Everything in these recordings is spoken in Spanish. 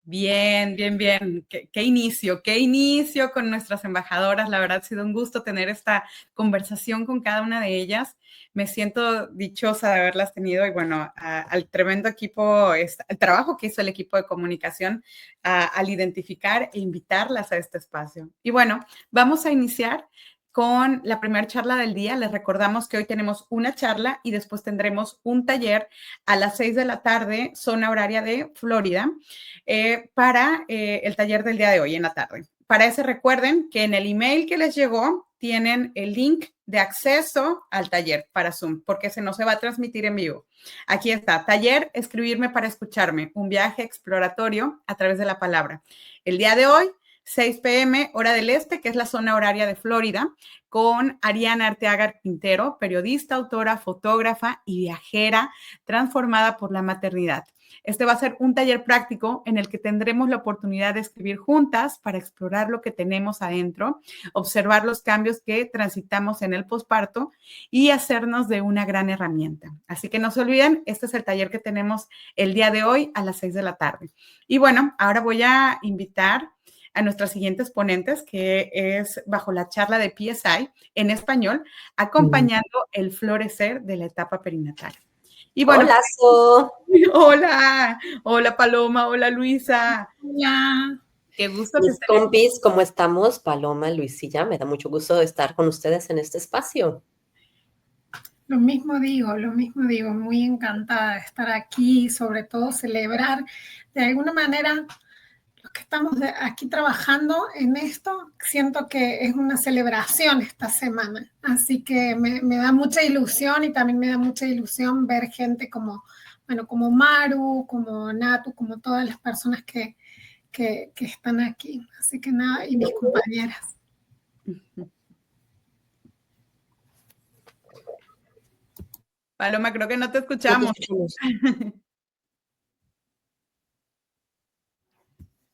Bien, bien, bien. Qué inicio con nuestras embajadoras. La verdad ha sido un gusto tener esta conversación con cada una de ellas. Me siento dichosa de haberlas tenido y bueno, al tremendo equipo, el trabajo que hizo el equipo de comunicación al identificar e invitarlas a este espacio. Y bueno, vamos a iniciar con la primera charla del día. Les recordamos que hoy tenemos una charla y después tendremos un taller a las 6 de la tarde, zona horaria de Florida, para el taller del día de hoy en la tarde. Para eso recuerden que en el email que les llegó tienen el link de acceso al taller para Zoom, porque no se va a transmitir en vivo. Aquí está, taller, escribirme para escucharme, un viaje exploratorio a través de la palabra. El día de hoy, 6 p.m., hora del este, que es la zona horaria de Florida, con Ariana Arteaga Quintero, periodista, autora, fotógrafa y viajera transformada por la maternidad. Este va a ser un taller práctico en el que tendremos la oportunidad de escribir juntas para explorar lo que tenemos adentro, observar los cambios que transitamos en el posparto y hacernos de una gran herramienta. Así que no se olviden, este es el taller que tenemos el día de hoy a las 6 de la tarde. Y bueno, ahora voy a invitar a nuestras siguientes ponentes, que es bajo la charla de PSI en español, acompañando el florecer de la etapa perinatal. Y bueno, hola, So. Hola Paloma, hola Luisa. Hola. Qué gusto Mis que compis, ¿cómo estamos? Paloma, Luisilla, me da mucho gusto estar con ustedes en este espacio. Lo mismo digo, muy encantada de estar aquí y sobre todo celebrar de alguna manera los que estamos aquí trabajando en esto. Siento que es una celebración esta semana, así que me da mucha ilusión y también me da mucha ilusión ver gente como Maru, como Natu, como todas las personas que están aquí. Así que nada, y mis compañeras. Paloma, creo que no te escuchamos. No te escuchamos.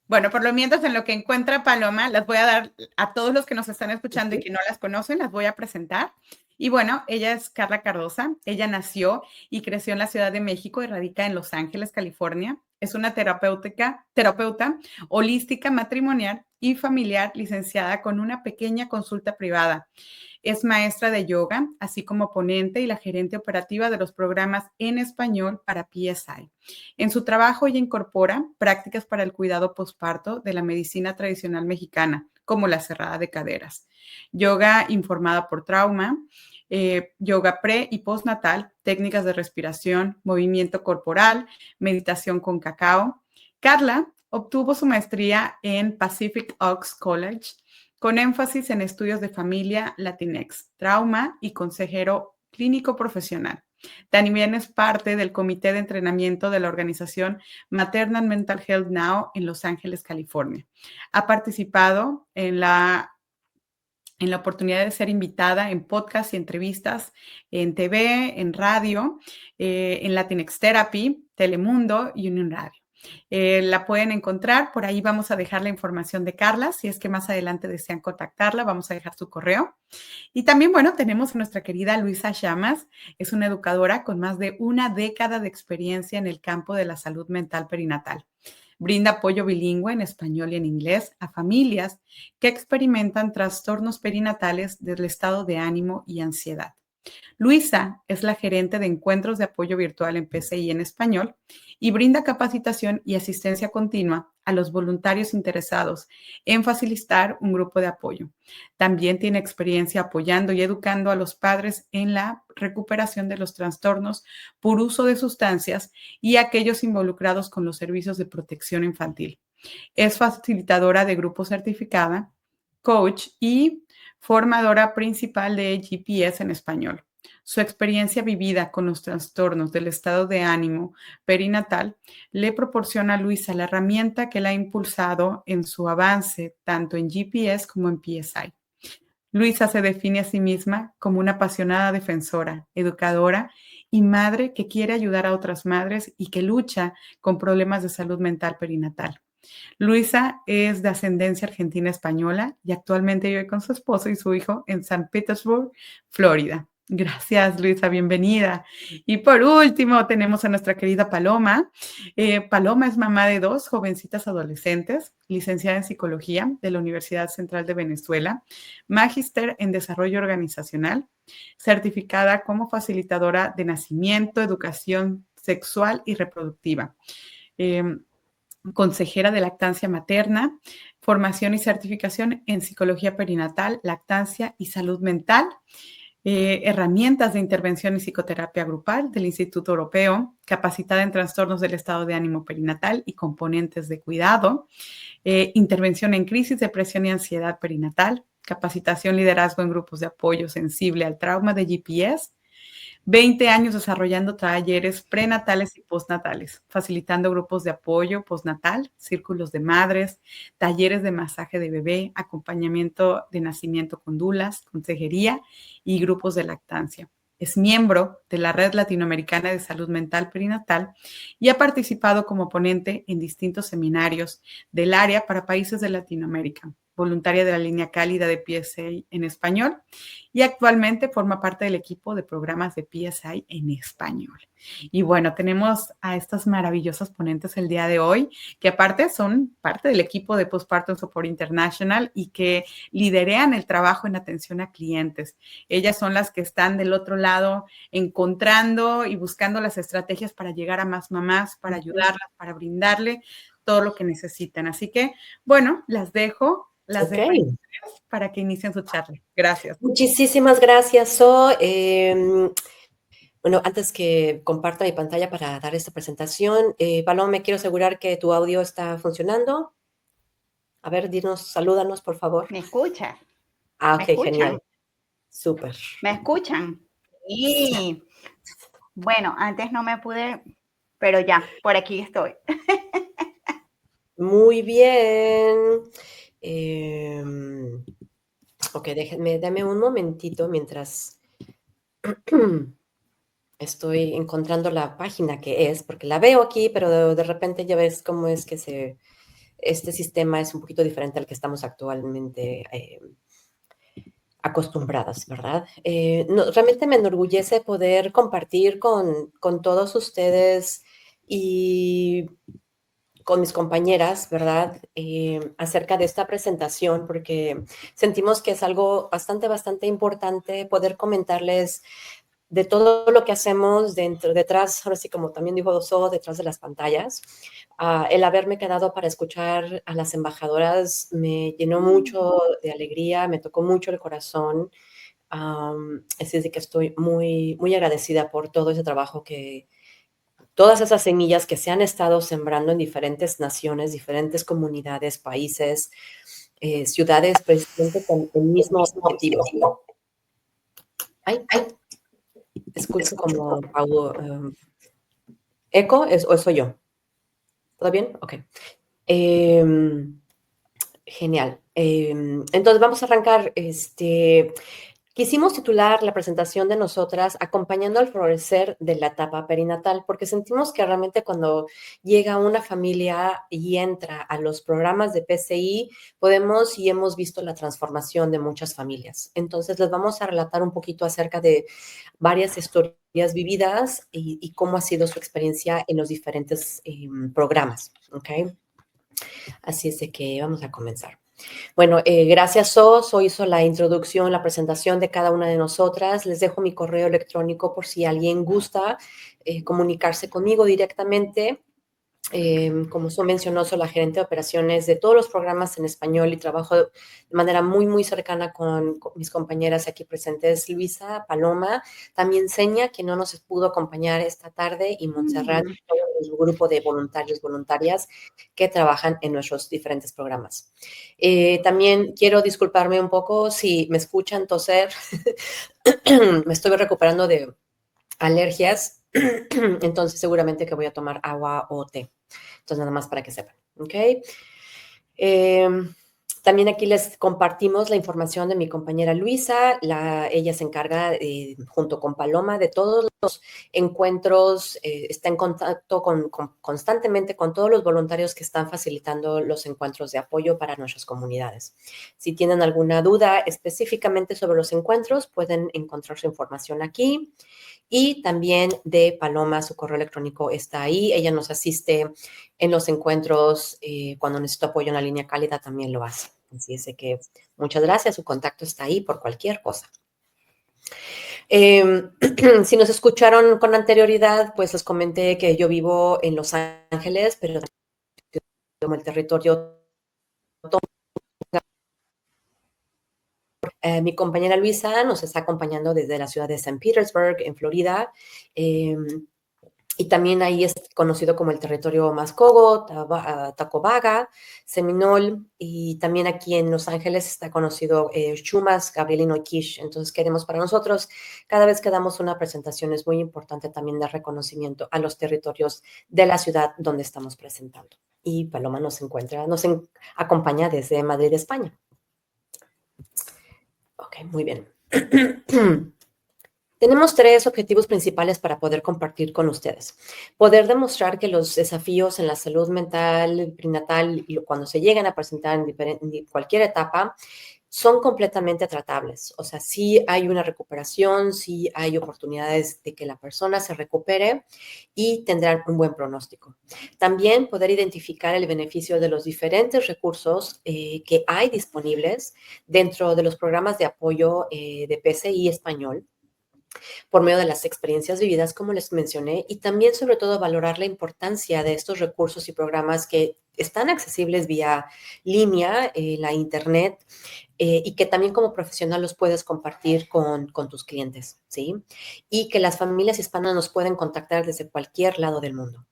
Bueno, por lo mientras, en lo que encuentra Paloma, las voy a dar a todos los que nos están escuchando y que no las conocen, las voy a presentar. Y bueno, ella es Carla Cardosa. Ella nació y creció en la Ciudad de México y radica en Los Ángeles, California. Es una terapeuta holística, matrimonial y familiar, licenciada con una pequeña consulta privada. Es maestra de yoga, así como ponente y la gerente operativa de los programas en español para PSI. En su trabajo ella incorpora prácticas para el cuidado posparto de la medicina tradicional mexicana, como la cerrada de caderas, yoga informada por trauma, yoga pre y postnatal, técnicas de respiración, movimiento corporal, meditación con cacao. Carla obtuvo su maestría en Pacific Oaks College con énfasis en estudios de familia Latinx, trauma y consejero clínico profesional. También es parte del comité de entrenamiento de la organización Maternal Mental Health Now en Los Ángeles, California. Ha participado en la oportunidad de ser invitada en podcast y entrevistas en TV, en radio, en Latinx Therapy, Telemundo y Unión Radio. La pueden encontrar, por ahí vamos a dejar la información de Carla, si es que más adelante desean contactarla, vamos a dejar su correo. Y también, bueno, tenemos a nuestra querida Luisa Llamas, es una educadora con más de una década de experiencia en el campo de la salud mental perinatal. Brinda apoyo bilingüe en español y en inglés a familias que experimentan trastornos perinatales del estado de ánimo y ansiedad. Luisa es la gerente de encuentros de apoyo virtual en PCI en español y brinda capacitación y asistencia continua a los voluntarios interesados en facilitar un grupo de apoyo. También tiene experiencia apoyando y educando a los padres en la recuperación de los trastornos por uso de sustancias y aquellos involucrados con los servicios de protección infantil. Es facilitadora de grupo certificada, coach y formadora principal de GPS en español. Su experiencia vivida con los trastornos del estado de ánimo perinatal le proporciona a Luisa la herramienta que la ha impulsado en su avance tanto en GPS como en PSI. Luisa se define a sí misma como una apasionada defensora, educadora y madre que quiere ayudar a otras madres y que lucha con problemas de salud mental perinatal. Luisa es de ascendencia argentina española y actualmente vive con su esposo y su hijo en San Petersburg, Florida. Gracias, Luisa, bienvenida. Y por último, tenemos a nuestra querida Paloma. Paloma es mamá de 2 jovencitas adolescentes, licenciada en psicología de la Universidad Central de Venezuela, magíster en desarrollo organizacional, certificada como facilitadora de nacimiento, educación sexual y reproductiva. Eh, Consejera de lactancia materna, formación y certificación en psicología perinatal, lactancia y salud mental, herramientas de intervención y psicoterapia grupal del Instituto Europeo, capacitada en trastornos del estado de ánimo perinatal y componentes de cuidado, intervención en crisis, depresión y ansiedad perinatal, capacitación, liderazgo en grupos de apoyo sensible al trauma de GPS, 20 años desarrollando talleres prenatales y postnatales, facilitando grupos de apoyo postnatal, círculos de madres, talleres de masaje de bebé, acompañamiento de nacimiento con dulas, consejería y grupos de lactancia. Es miembro de la Red Latinoamericana de Salud Mental Perinatal y ha participado como ponente en distintos seminarios del área para países de Latinoamérica, voluntaria de la línea cálida de PSI en español y actualmente forma parte del equipo de programas de PSI en español. Y bueno, tenemos a estas maravillosas ponentes el día de hoy, que aparte son parte del equipo de Postpartum Support International y que liderean el trabajo en atención a clientes. Ellas son las que están del otro lado encontrando y buscando las estrategias para llegar a más mamás, para ayudarlas, para brindarle todo lo que necesitan. Así que, bueno, las dejo para que inicien su charla. Gracias. Muchísimas gracias, So. Bueno, antes que comparta mi pantalla para dar esta presentación, Paloma, me quiero asegurar que tu audio está funcionando. A ver, salúdanos, por favor. ¿Me escucha? Ok, ¿Me escuchan? genial. Súper. ¿Me escuchan? Y bueno, antes no me pude, pero ya, por aquí estoy. Muy bien. Ok, dame un momentito mientras estoy encontrando la página que es, porque la veo aquí, pero de repente ya ves cómo es que este sistema es un poquito diferente al que estamos actualmente acostumbradas, ¿verdad? Realmente me enorgullece poder compartir con todos ustedes y con mis compañeras, ¿verdad? Acerca de esta presentación, porque sentimos que es algo bastante importante poder comentarles de todo lo que hacemos detrás, ahora sí como también dijo Doso, detrás de las pantallas. El haberme quedado para escuchar a las embajadoras me llenó mucho de alegría, me tocó mucho el corazón. Así es de que estoy muy agradecida por todo ese trabajo todas esas semillas que se han estado sembrando en diferentes naciones, diferentes comunidades, países, ciudades, precisamente con el mismo objetivo. Escucho como eco, ¿o soy yo? ¿Todo bien? Ok. Genial. Entonces vamos a arrancar. Quisimos titular la presentación de nosotras Acompañando al florecer de la etapa perinatal, porque sentimos que realmente cuando llega una familia y entra a los programas de PCI, podemos y hemos visto la transformación de muchas familias. Entonces les vamos a relatar un poquito acerca de varias historias vividas y cómo ha sido su experiencia en los diferentes programas. ¿Ok? Así es de que vamos a comenzar. Bueno, gracias, So hizo la introducción, la presentación de cada una de nosotras. Les dejo mi correo electrónico por si alguien gusta comunicarse conmigo directamente. Como So mencionó, soy la gerente de operaciones de todos los programas en español y trabajo de manera muy cercana con mis compañeras aquí presentes, Luisa, Paloma, también Seña, que no nos pudo acompañar esta tarde, y Montserrat, todo el grupo de voluntarias que trabajan en nuestros diferentes programas. También quiero disculparme un poco si me escuchan toser. Me estoy recuperando de alergias, entonces seguramente que voy a tomar agua o té. Entonces, nada más para que sepan, ¿ok? También aquí les compartimos la información de mi compañera Luisa. Ella se encarga, junto con Paloma, de todos los encuentros, está en contacto constantemente con todos los voluntarios que están facilitando los encuentros de apoyo para nuestras comunidades. Si tienen alguna duda específicamente sobre los encuentros, pueden encontrar su información aquí. Y también de Paloma, su correo electrónico está ahí. Ella nos asiste en los encuentros. Cuando necesito apoyo en la línea cálida, también lo hace. Así es que muchas gracias. Su contacto está ahí por cualquier cosa. Si nos escucharon con anterioridad, pues les comenté que yo vivo en Los Ángeles, pero como el territorio. Mi compañera Luisa nos está acompañando desde la ciudad de St. Petersburg, en Florida. Y también ahí es conocido como el territorio Mascogo, Tacobaga, Seminole, y también aquí en Los Ángeles está conocido Chumas, Gabrielino y Kish. Entonces queremos para nosotros, cada vez que damos una presentación es muy importante también dar reconocimiento a los territorios de la ciudad donde estamos presentando. Y Paloma nos acompaña desde Madrid, España. Ok, muy bien. Tenemos 3 objetivos principales para poder compartir con ustedes. Poder demostrar que los desafíos en la salud mental, prenatal, y cuando se llegan a presentar en cualquier etapa, son completamente tratables. O sea, sí hay una recuperación, sí hay oportunidades de que la persona se recupere y tendrán un buen pronóstico. También poder identificar el beneficio de los diferentes recursos que hay disponibles dentro de los programas de apoyo de PCI Español, por medio de las experiencias vividas, como les mencioné, y también sobre todo valorar la importancia de estos recursos y programas que están accesibles vía línea, la internet, y que también como profesional los puedes compartir con tus clientes, ¿sí? Y que las familias hispanas nos pueden contactar desde cualquier lado del mundo.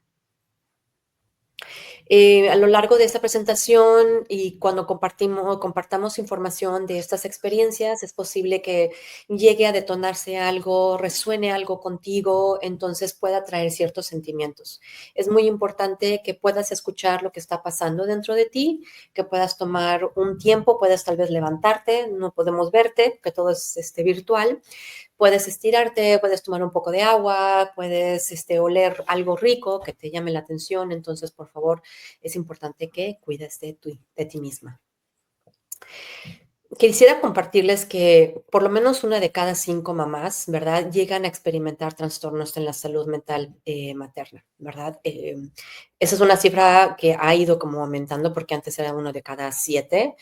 A lo largo de esta presentación y cuando compartamos información de estas experiencias, es posible que llegue a detonarse algo, resuene algo contigo, entonces pueda traer ciertos sentimientos. Es muy importante que puedas escuchar lo que está pasando dentro de ti, que puedas tomar un tiempo, puedes tal vez levantarte, no podemos verte, que todo es virtual. Puedes estirarte, puedes tomar un poco de agua, puedes oler algo rico que te llame la atención. Entonces, por favor, es importante que cuides de ti misma. Quisiera compartirles que por lo menos 1 de cada 5 mamás, ¿verdad?, llegan a experimentar trastornos en la salud mental materna, ¿verdad? Esa es una cifra que ha ido como aumentando porque antes era 1 de cada 7.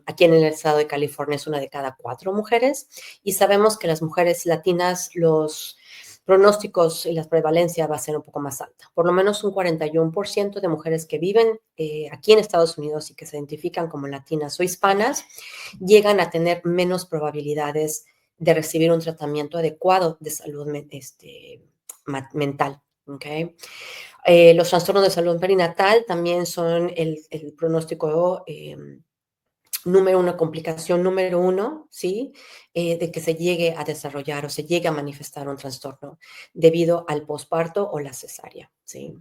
Aquí en el estado de California es 1 de cada 4 mujeres. Y sabemos que las mujeres latinas, los pronósticos y la prevalencia va a ser un poco más alta. Por lo menos un 41% de mujeres que viven aquí en Estados Unidos y que se identifican como latinas o hispanas llegan a tener menos probabilidades de recibir un tratamiento adecuado de salud mental. ¿Okay? Los trastornos de salud perinatal también son el pronóstico número 1, complicación número 1, ¿sí? De que se llegue a desarrollar o se llegue a manifestar un trastorno debido al posparto o la cesárea, ¿sí?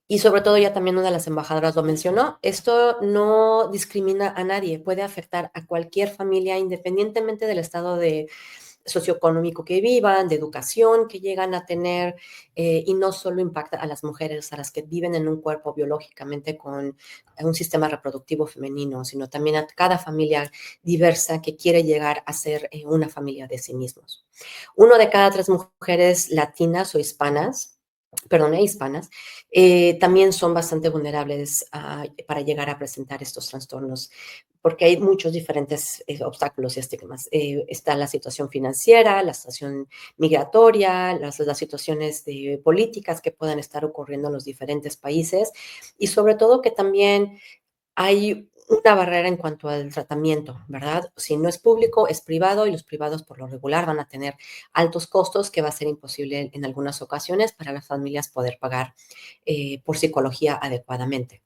Y sobre todo, ya también una de las embajadoras lo mencionó, esto no discrimina a nadie, puede afectar a cualquier familia independientemente del estado socioeconómico que vivan, de educación que llegan a tener, y no solo impacta a las mujeres, a las que viven en un cuerpo biológicamente con un sistema reproductivo femenino, sino también a cada familia diversa que quiere llegar a ser una familia de sí mismos. 1 de cada 3 mujeres latinas o hispanas, también son bastante vulnerables para llegar a presentar estos trastornos, porque hay muchos diferentes obstáculos y estigmas. Está la situación financiera, la situación migratoria, las situaciones de políticas que puedan estar ocurriendo en los diferentes países, y sobre todo que también hay una barrera en cuanto al tratamiento, ¿verdad? Si no es público, es privado, y los privados por lo regular van a tener altos costos que va a ser imposible en algunas ocasiones para las familias poder pagar por psicología adecuadamente.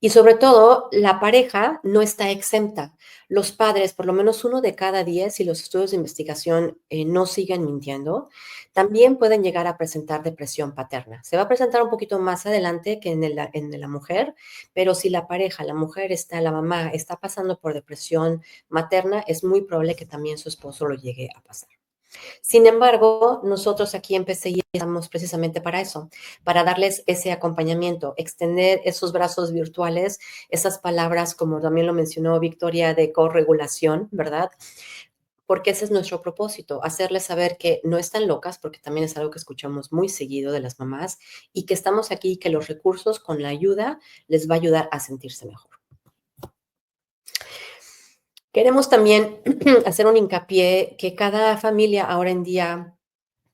Y sobre todo, la pareja no está exenta. Los padres, por lo menos 1 de cada 10, si los estudios de investigación no siguen mintiendo, también pueden llegar a presentar depresión paterna. Se va a presentar un poquito más adelante que en la mujer, pero si la pareja, la mujer la mamá está pasando por depresión materna, es muy probable que también su esposo lo llegue a pasar. Sin embargo, nosotros aquí en PCI estamos precisamente para eso, para darles ese acompañamiento, extender esos brazos virtuales, esas palabras, como también lo mencionó Victoria, de corregulación, ¿verdad? Porque ese es nuestro propósito, hacerles saber que no están locas, porque también es algo que escuchamos muy seguido de las mamás, y que estamos aquí, que los recursos con la ayuda les va a ayudar a sentirse mejor. Queremos también hacer un hincapié que cada familia ahora en día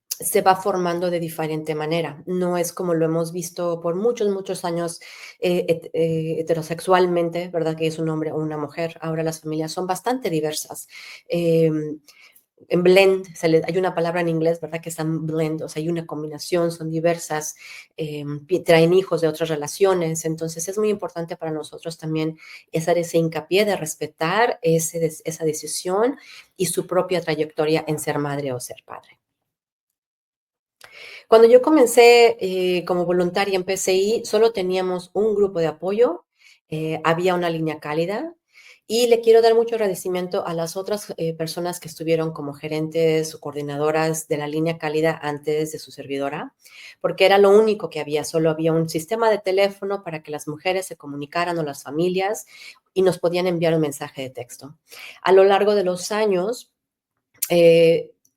se va formando de diferente manera. No es como lo hemos visto por muchos, muchos años heterosexualmente, ¿verdad? Que es un hombre o una mujer. Ahora las familias son bastante diversas. En blend, hay una palabra en inglés, ¿verdad? Que están blend, o sea, hay una combinación, son diversas, traen hijos de otras relaciones. Entonces es muy importante para nosotros también hacer ese hincapié de respetar esa decisión y su propia trayectoria en ser madre o ser padre. Cuando yo comencé como voluntaria en PCI, solo teníamos un grupo de apoyo, había una línea cálida y le quiero dar mucho agradecimiento a las otras personas que estuvieron como gerentes o coordinadoras de la línea cálida antes de su servidora, porque era lo único que había, solo había un sistema de teléfono para que las mujeres se comunicaran o las familias y nos podían enviar un mensaje de texto. A lo largo de los años,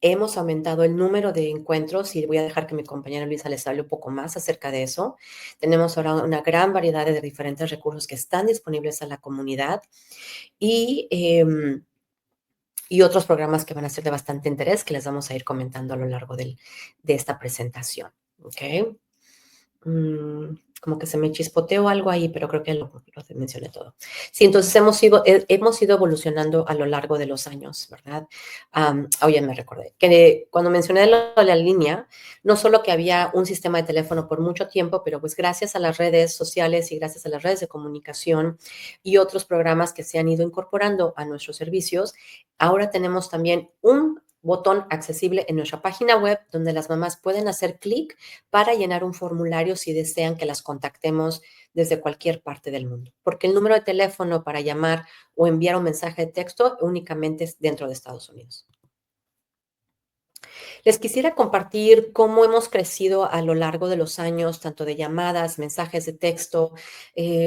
hemos aumentado el número de encuentros y voy a dejar que mi compañera Luisa les hable un poco más acerca de eso. Tenemos ahora una gran variedad de diferentes recursos que están disponibles a la comunidad y otros programas que van a ser de bastante interés que les vamos a ir comentando a lo largo de esta presentación. ¿Ok? Como que se me chispoteó algo ahí, pero creo que lo mencioné todo. Sí, entonces hemos ido evolucionando a lo largo de los años, ¿verdad? Ya me recordé que cuando mencioné lo de la línea, no solo que había un sistema de teléfono por mucho tiempo, pero pues gracias a las redes sociales y gracias a las redes de comunicación y otros programas que se han ido incorporando a nuestros servicios, ahora tenemos también un botón accesible en nuestra página web donde las mamás pueden hacer clic para llenar un formulario si desean que las contactemos desde cualquier parte del mundo, porque el número de teléfono para llamar o enviar un mensaje de texto únicamente es dentro de Estados Unidos. Les quisiera compartir cómo hemos crecido a lo largo de los años, tanto de llamadas, mensajes de texto,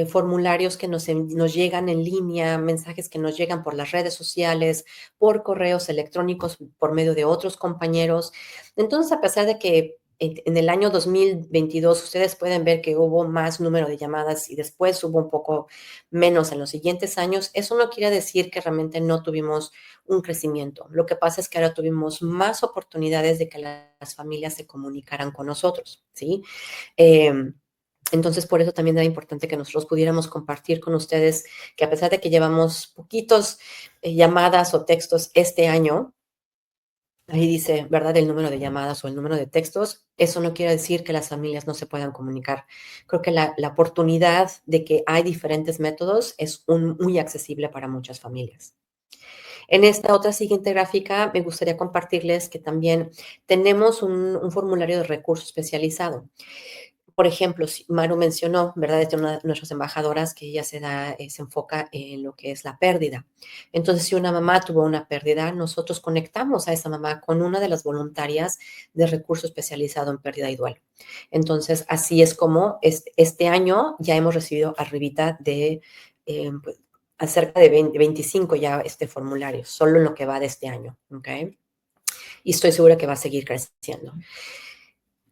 formularios que nos llegan en línea, mensajes que nos llegan por las redes sociales, por correos electrónicos, por medio de otros compañeros. Entonces, a pesar de que en el año 2022 ustedes pueden ver que hubo más número de llamadas y después hubo un poco menos en los siguientes años, eso no quiere decir que realmente no tuvimos un crecimiento. Lo que pasa es que ahora tuvimos más oportunidades de que las familias se comunicaran con nosotros, ¿sí? Entonces, por eso también era importante que nosotros pudiéramos compartir con ustedes que a pesar de que llevamos poquitos llamadas o textos este año, ahí dice, ¿verdad?, el número de llamadas o el número de textos, eso no quiere decir que las familias no se puedan comunicar. Creo que la oportunidad de que hay diferentes métodos es muy accesible para muchas familias. En esta otra siguiente gráfica me gustaría compartirles que también tenemos un formulario de recurso especializado. Por ejemplo, Maru mencionó, ¿verdad?, de una de nuestras embajadoras que ella se enfoca en lo que es la pérdida. Entonces, si una mamá tuvo una pérdida, nosotros conectamos a esa mamá con una de las voluntarias de recurso especializado en pérdida y duelo. Entonces, así es como este año ya hemos recibido arribita de pues, acerca de 25 ya este formulario, solo en lo que va de este año, ¿ok? Y estoy segura que va a seguir creciendo.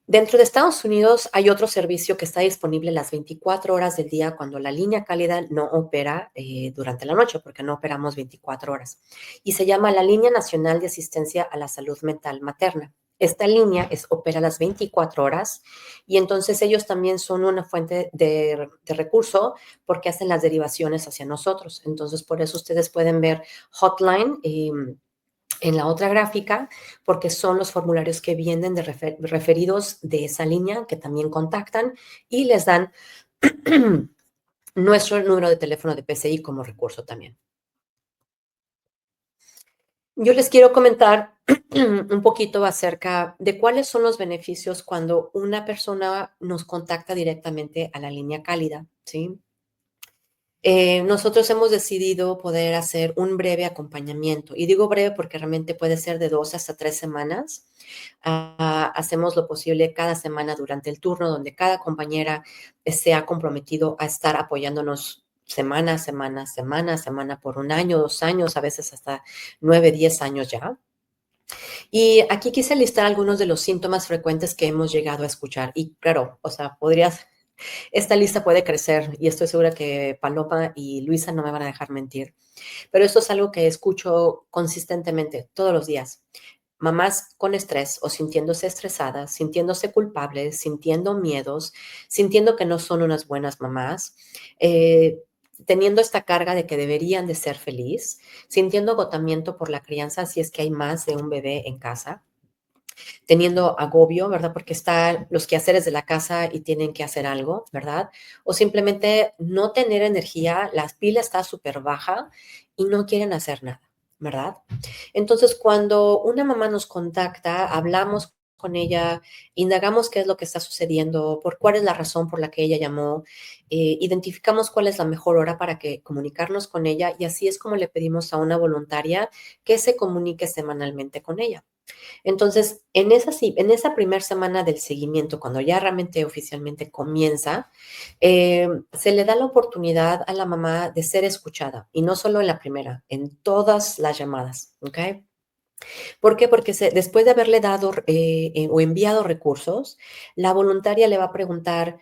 Dentro de Estados Unidos hay otro servicio que está disponible las 24 horas del día cuando la línea cálida no opera durante la noche, porque no operamos 24 horas. Y se llama la Línea Nacional de Asistencia a la Salud Mental Materna. Esta línea opera las 24 horas y entonces ellos también son una fuente de recurso porque hacen las derivaciones hacia nosotros. Entonces, por eso ustedes pueden ver Hotline en la otra gráfica, porque son los formularios que vienen de referidos de esa línea que también contactan y les dan nuestro número de teléfono de PCI como recurso también. Yo les quiero comentar un poquito acerca de cuáles son los beneficios cuando una persona nos contacta directamente a la línea cálida, ¿sí? Nosotros hemos decidido poder hacer un breve acompañamiento, y digo breve porque realmente puede ser de 2 hasta 3 semanas. Hacemos lo posible cada semana durante el turno, donde cada compañera se ha comprometido a estar apoyándonos semana a semana, semana a semana, por 1 año, 2 años, a veces hasta 9, 10 años ya. Y aquí quise listar algunos de los síntomas frecuentes que hemos llegado a escuchar. Y claro, o sea, esta lista puede crecer, y estoy segura que Paloma y Luisa no me van a dejar mentir. Pero esto es algo que escucho consistentemente todos los días. Mamás con estrés o sintiéndose estresadas, sintiéndose culpables, sintiendo miedos, sintiendo que no son unas buenas mamás, teniendo esta carga de que deberían de ser feliz, sintiendo agotamiento por la crianza si es que hay más de un bebé en casa, teniendo agobio, ¿verdad? Porque están los quehaceres de la casa y tienen que hacer algo, ¿verdad? O simplemente no tener energía, la pila está súper baja y no quieren hacer nada, ¿verdad? Entonces, cuando una mamá nos contacta, hablamos con ella, indagamos qué es lo que está sucediendo, por cuál es la razón por la que ella llamó, identificamos cuál es la mejor hora para que comunicarnos con ella, y así es como le pedimos a una voluntaria que se comunique semanalmente con ella. Entonces, en esa primera semana del seguimiento, cuando ya realmente oficialmente comienza, se le da la oportunidad a la mamá de ser escuchada, y no solo en la primera, en todas las llamadas, ¿ok? ¿Por qué? Porque después de haberle dado o enviado recursos, la voluntaria le va a preguntar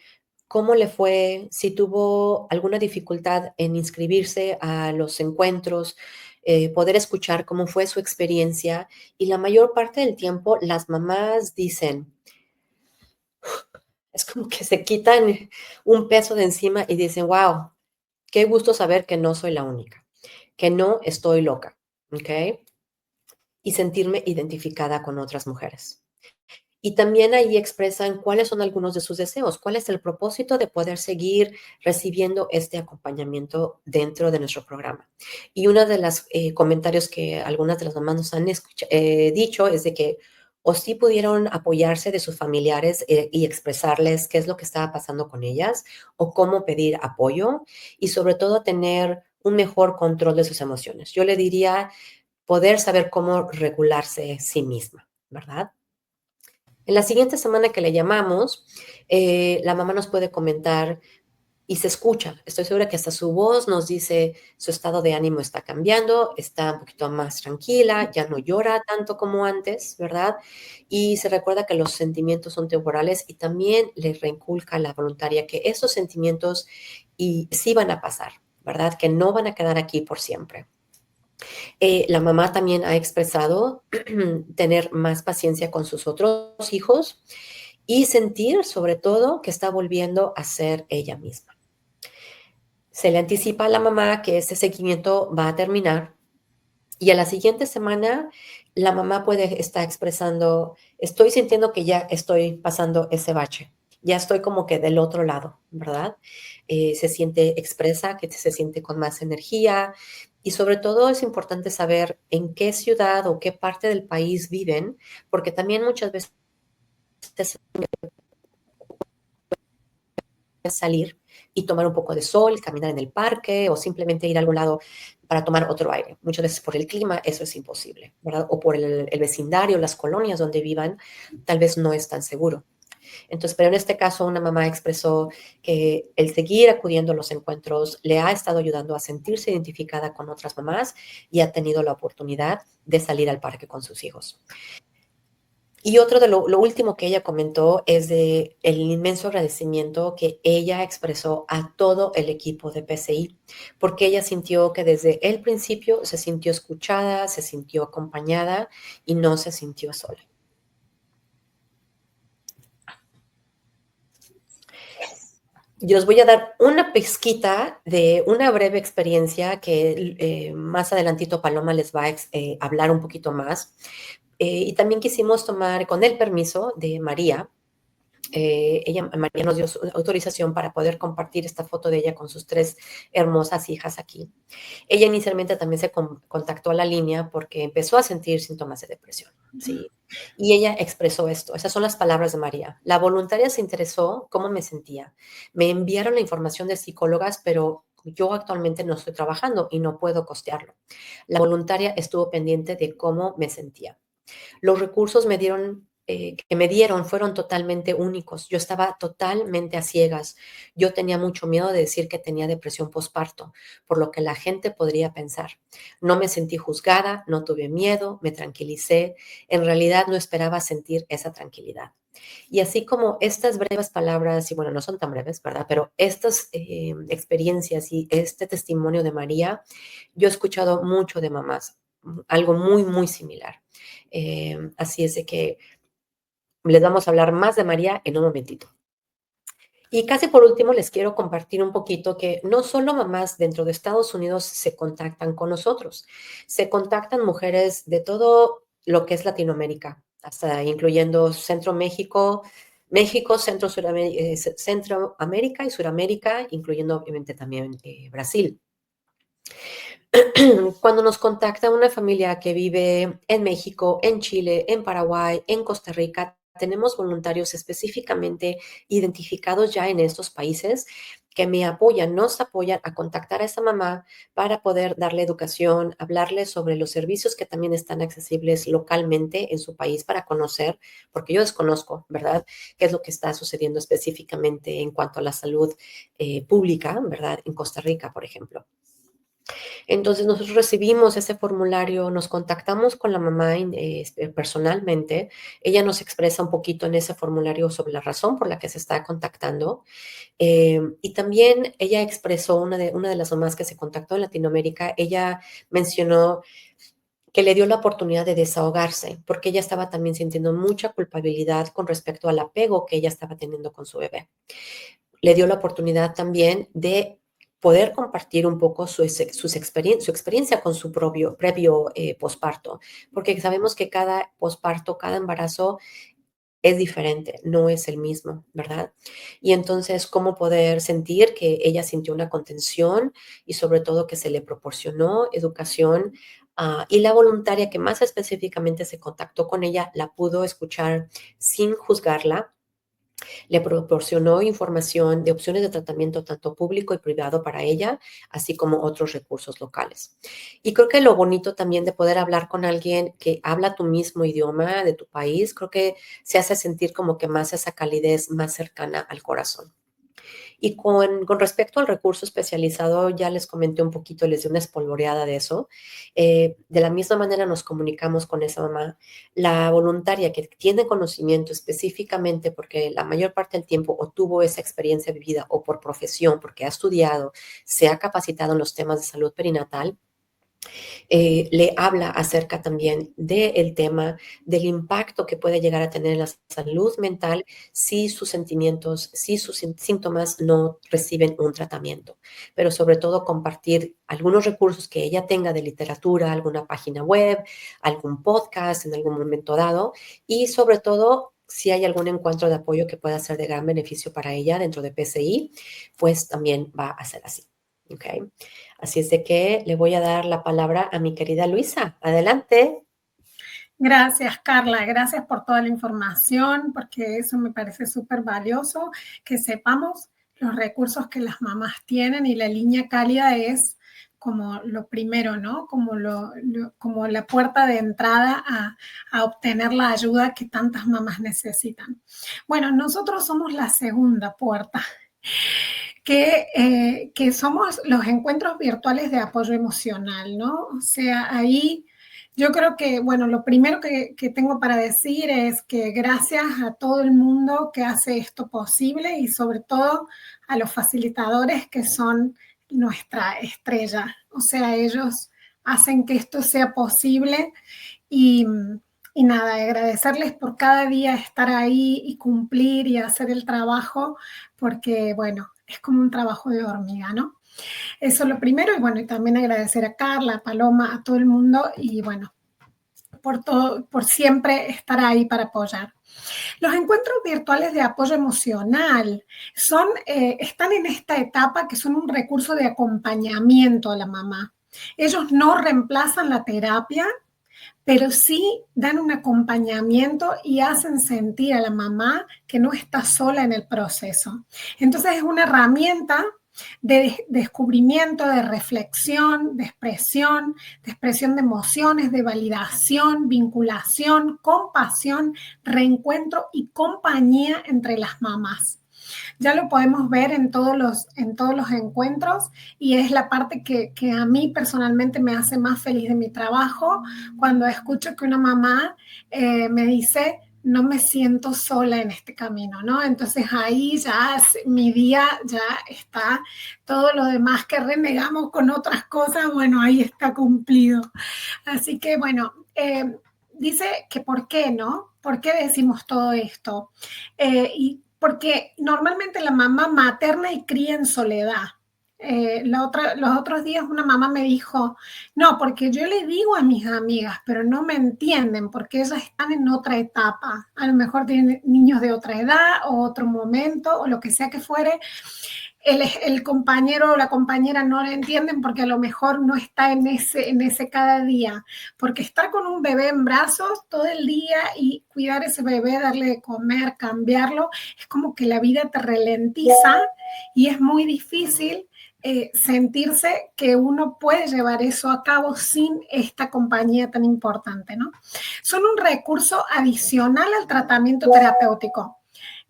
cómo le fue, si tuvo alguna dificultad en inscribirse a los encuentros, poder escuchar cómo fue su experiencia. Y la mayor parte del tiempo las mamás dicen, es como que se quitan un peso de encima y dicen, wow, qué gusto saber que no soy la única, que no estoy loca, ¿ok? Y sentirme identificada con otras mujeres. Y también ahí expresan cuáles son algunos de sus deseos, cuál es el propósito de poder seguir recibiendo este acompañamiento dentro de nuestro programa. Y uno de los comentarios que algunas de las mamás nos han dicho es de que o sí pudieron apoyarse de sus familiares y expresarles qué es lo que estaba pasando con ellas, o cómo pedir apoyo, y sobre todo tener un mejor control de sus emociones. Yo le diría poder saber cómo regularse sí misma, ¿verdad? En la siguiente semana que le llamamos, la mamá nos puede comentar y se escucha. Estoy segura que hasta su voz nos dice su estado de ánimo está cambiando, está un poquito más tranquila, ya no llora tanto como antes, ¿verdad? Y se recuerda que los sentimientos son temporales, y también le reinculca a la voluntaria que esos sentimientos sí van a pasar, ¿verdad? Que no van a quedar aquí por siempre. La mamá también ha expresado tener más paciencia con sus otros hijos y sentir, sobre todo, que está volviendo a ser ella misma. Se le anticipa a la mamá que ese seguimiento va a terminar, y a la siguiente semana la mamá puede estar expresando, estoy sintiendo que ya estoy pasando ese bache, ya estoy como que del otro lado, ¿verdad? Expresa que se siente con más energía, y sobre todo es importante saber en qué ciudad o qué parte del país viven, porque también muchas veces salir y tomar un poco de sol, caminar en el parque, o simplemente ir a algún lado para tomar otro aire. Muchas veces por el clima eso es imposible, ¿verdad? O por el vecindario, las colonias donde vivan, tal vez no es tan seguro. Entonces, pero en este caso una mamá expresó que el seguir acudiendo a los encuentros le ha estado ayudando a sentirse identificada con otras mamás, y ha tenido la oportunidad de salir al parque con sus hijos. Y otro de lo último que ella comentó es de el inmenso agradecimiento que ella expresó a todo el equipo de PCI, porque ella sintió que desde el principio se sintió escuchada, se sintió acompañada y no se sintió sola. Yo les voy a dar una pizquita de una breve experiencia que más adelantito Paloma les va a hablar un poquito más. Y también quisimos tomar, con el permiso de María, María nos dio su autorización para poder compartir esta foto de ella con sus 3 hermosas hijas aquí. Ella inicialmente también se contactó a la línea porque empezó a sentir síntomas de depresión, ¿sí? Y ella expresó esto. Esas son las palabras de María. La voluntaria se interesó cómo me sentía. Me enviaron la información de psicólogas, pero yo actualmente no estoy trabajando y no puedo costearlo. La voluntaria estuvo pendiente de cómo me sentía. Los recursos que me dieron fueron totalmente únicos. Yo estaba totalmente a ciegas. Yo tenía mucho miedo de decir que tenía depresión postparto, por lo que la gente podría pensar. No me sentí juzgada, no tuve miedo, me tranquilicé. En realidad no esperaba sentir esa tranquilidad. Y así como estas breves palabras, y bueno, no son tan breves, ¿verdad? Pero estas experiencias y este testimonio de María, yo he escuchado mucho de mamás, algo muy, muy similar. Así es de que les vamos a hablar más de María en un momentito. Y casi por último les quiero compartir un poquito que no solo mamás dentro de Estados Unidos se contactan con nosotros, se contactan mujeres de todo lo que es Latinoamérica, hasta incluyendo México, Centroamérica y Suramérica, incluyendo obviamente también Brasil. Cuando nos contacta una familia que vive en México, en Chile, en Paraguay, en Costa Rica, tenemos voluntarios específicamente identificados ya en estos países que nos apoyan a contactar a esa mamá para poder darle educación, hablarle sobre los servicios que también están accesibles localmente en su país para conocer, porque yo desconozco, ¿verdad?, qué es lo que está sucediendo específicamente en cuanto a la salud pública, ¿verdad?, en Costa Rica, por ejemplo. Entonces nosotros recibimos ese formulario, nos contactamos con la mamá personalmente, ella nos expresa un poquito en ese formulario sobre la razón por la que se está contactando, y también ella expresó, una de las mamás que se contactó en Latinoamérica, ella mencionó que le dio la oportunidad de desahogarse, porque ella estaba también sintiendo mucha culpabilidad con respecto al apego que ella estaba teniendo con su bebé. Le dio la oportunidad también de poder compartir un poco su experiencia con su previo posparto, porque sabemos que cada posparto, cada embarazo es diferente, no es el mismo, ¿verdad? Y entonces, cómo poder sentir que ella sintió una contención y sobre todo que se le proporcionó educación, y la voluntaria que más específicamente se contactó con ella la pudo escuchar sin juzgarla. Le proporcionó información de opciones de tratamiento tanto público y privado para ella, así como otros recursos locales. Y creo que lo bonito también de poder hablar con alguien que habla tu mismo idioma de tu país, creo que se hace sentir como que más esa calidez más cercana al corazón. Y con respecto al recurso especializado, ya les comenté un poquito, les di una espolvoreada de eso. De la misma manera nos comunicamos con esa mamá. La voluntaria que tiene conocimiento específicamente, porque la mayor parte del tiempo o tuvo esa experiencia vivida o por profesión, porque ha estudiado, se ha capacitado en los temas de salud perinatal, le habla acerca también del tema del impacto que puede llegar a tener en la salud mental si sus sentimientos, si sus síntomas no reciben un tratamiento. Pero sobre todo compartir algunos recursos que ella tenga de literatura, alguna página web, algún podcast en algún momento dado, y sobre todo si hay algún encuentro de apoyo que pueda ser de gran beneficio para ella dentro de PCI, pues también va a ser así. ¿Okay? Así es de que le voy a dar la palabra a mi querida Luisa. Adelante. Gracias, Carla. Gracias por toda la información, porque eso me parece súper valioso, que sepamos los recursos que las mamás tienen, y la línea cálida es como lo primero, ¿no? Como la puerta de entrada a obtener la ayuda que tantas mamás necesitan. Bueno, nosotros somos la segunda puerta, que somos los encuentros virtuales de apoyo emocional, ¿no? O sea, ahí yo creo que, bueno, lo primero que tengo para decir es que gracias a todo el mundo que hace esto posible, y sobre todo a los facilitadores que son nuestra estrella. O sea, ellos hacen que esto sea posible, y nada, agradecerles por cada día estar ahí y cumplir y hacer el trabajo, porque, bueno, es como un trabajo de hormiga, ¿no? Eso es lo primero. Y bueno, y también agradecer a Carla, a Paloma, a todo el mundo, y bueno, por siempre estar ahí para apoyar. Los encuentros virtuales de apoyo emocional están en esta etapa que son un recurso de acompañamiento a la mamá. Ellos no reemplazan la terapia, pero sí dan un acompañamiento y hacen sentir a la mamá que no está sola en el proceso. Entonces es una herramienta de descubrimiento, de reflexión, de expresión de emociones, de validación, vinculación, compasión, reencuentro y compañía entre las mamás. Ya lo podemos ver en todos los encuentros y es la parte que a mí personalmente me hace más feliz de mi trabajo, cuando escucho que una mamá me dice: no me siento sola en este camino, ¿no? Entonces ahí ya mi día ya está, todo lo demás que renegamos con otras cosas, bueno, ahí está cumplido. Así que bueno, dice que ¿por qué, no? ¿Por qué decimos todo esto? Y porque normalmente la mamá materna y cría en soledad. Los otros días una mamá me dijo: no, porque yo le digo a mis amigas, pero no me entienden porque ellas están en otra etapa. A lo mejor tienen niños de otra edad o otro momento o lo que sea que fuere. El compañero o la compañera no le entienden porque a lo mejor no está en ese cada día. Porque estar con un bebé en brazos todo el día y cuidar ese bebé, darle de comer, cambiarlo, es como que la vida te ralentiza y es muy difícil sentirse que uno puede llevar eso a cabo sin esta compañía tan importante, ¿no? Son un recurso adicional al tratamiento terapéutico.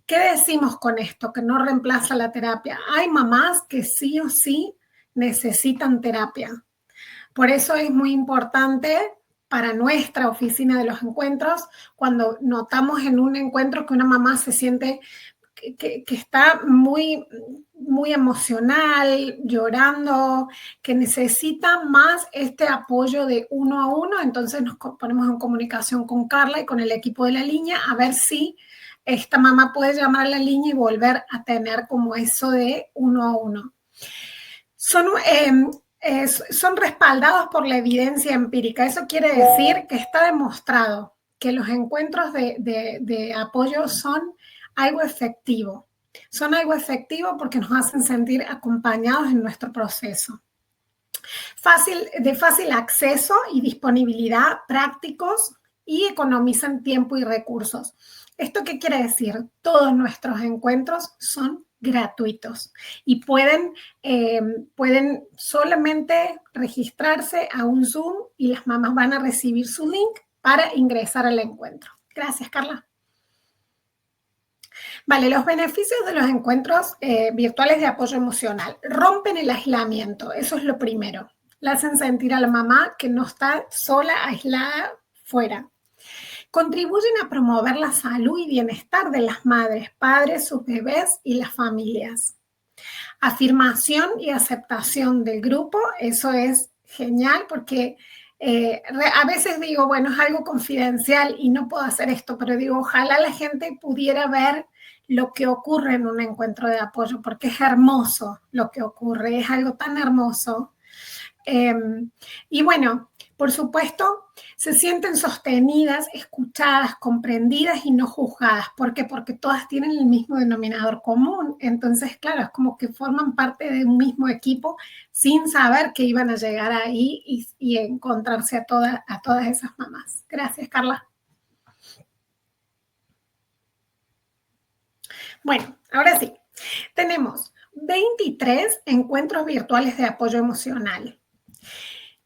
¿Qué decimos con esto? Que no reemplaza la terapia. Hay mamás que sí o sí necesitan terapia. Por eso es muy importante para nuestra oficina de los encuentros, cuando notamos en un encuentro que una mamá se siente que está muy, muy emocional, llorando, que necesita más este apoyo de uno a uno, entonces nos ponemos en comunicación con Carla y con el equipo de la línea a ver si esta mamá puede llamar a la línea y volver a tener como eso de uno a uno. Son respaldados por la evidencia empírica. Eso quiere decir que está demostrado que los encuentros de apoyo son algo efectivo. Son algo efectivo porque nos hacen sentir acompañados en nuestro proceso. De fácil acceso y disponibilidad, prácticos, y economizan tiempo y recursos. ¿Esto qué quiere decir? Todos nuestros encuentros son gratuitos y pueden solamente registrarse a un Zoom y las mamás van a recibir su link para ingresar al encuentro. Gracias, Carla. Vale, los beneficios de los encuentros virtuales de apoyo emocional. Rompen el aislamiento, eso es lo primero. Le hacen sentir a la mamá que no está sola, aislada, fuera. Contribuyen a promover la salud y bienestar de las madres, padres, sus bebés y las familias. Afirmación y aceptación del grupo, eso es genial porque a veces digo, bueno, es algo confidencial y no puedo hacer esto, pero digo, ojalá la gente pudiera ver lo que ocurre en un encuentro de apoyo, porque es hermoso lo que ocurre, es algo tan hermoso. Y bueno, por supuesto, se sienten sostenidas, escuchadas, comprendidas y no juzgadas. ¿Por qué? Porque todas tienen el mismo denominador común. Entonces, claro, es como que forman parte de un mismo equipo sin saber que iban a llegar ahí y encontrarse a todas esas mamás. Gracias, Carla. Bueno, ahora sí, tenemos 23 encuentros virtuales de apoyo emocional.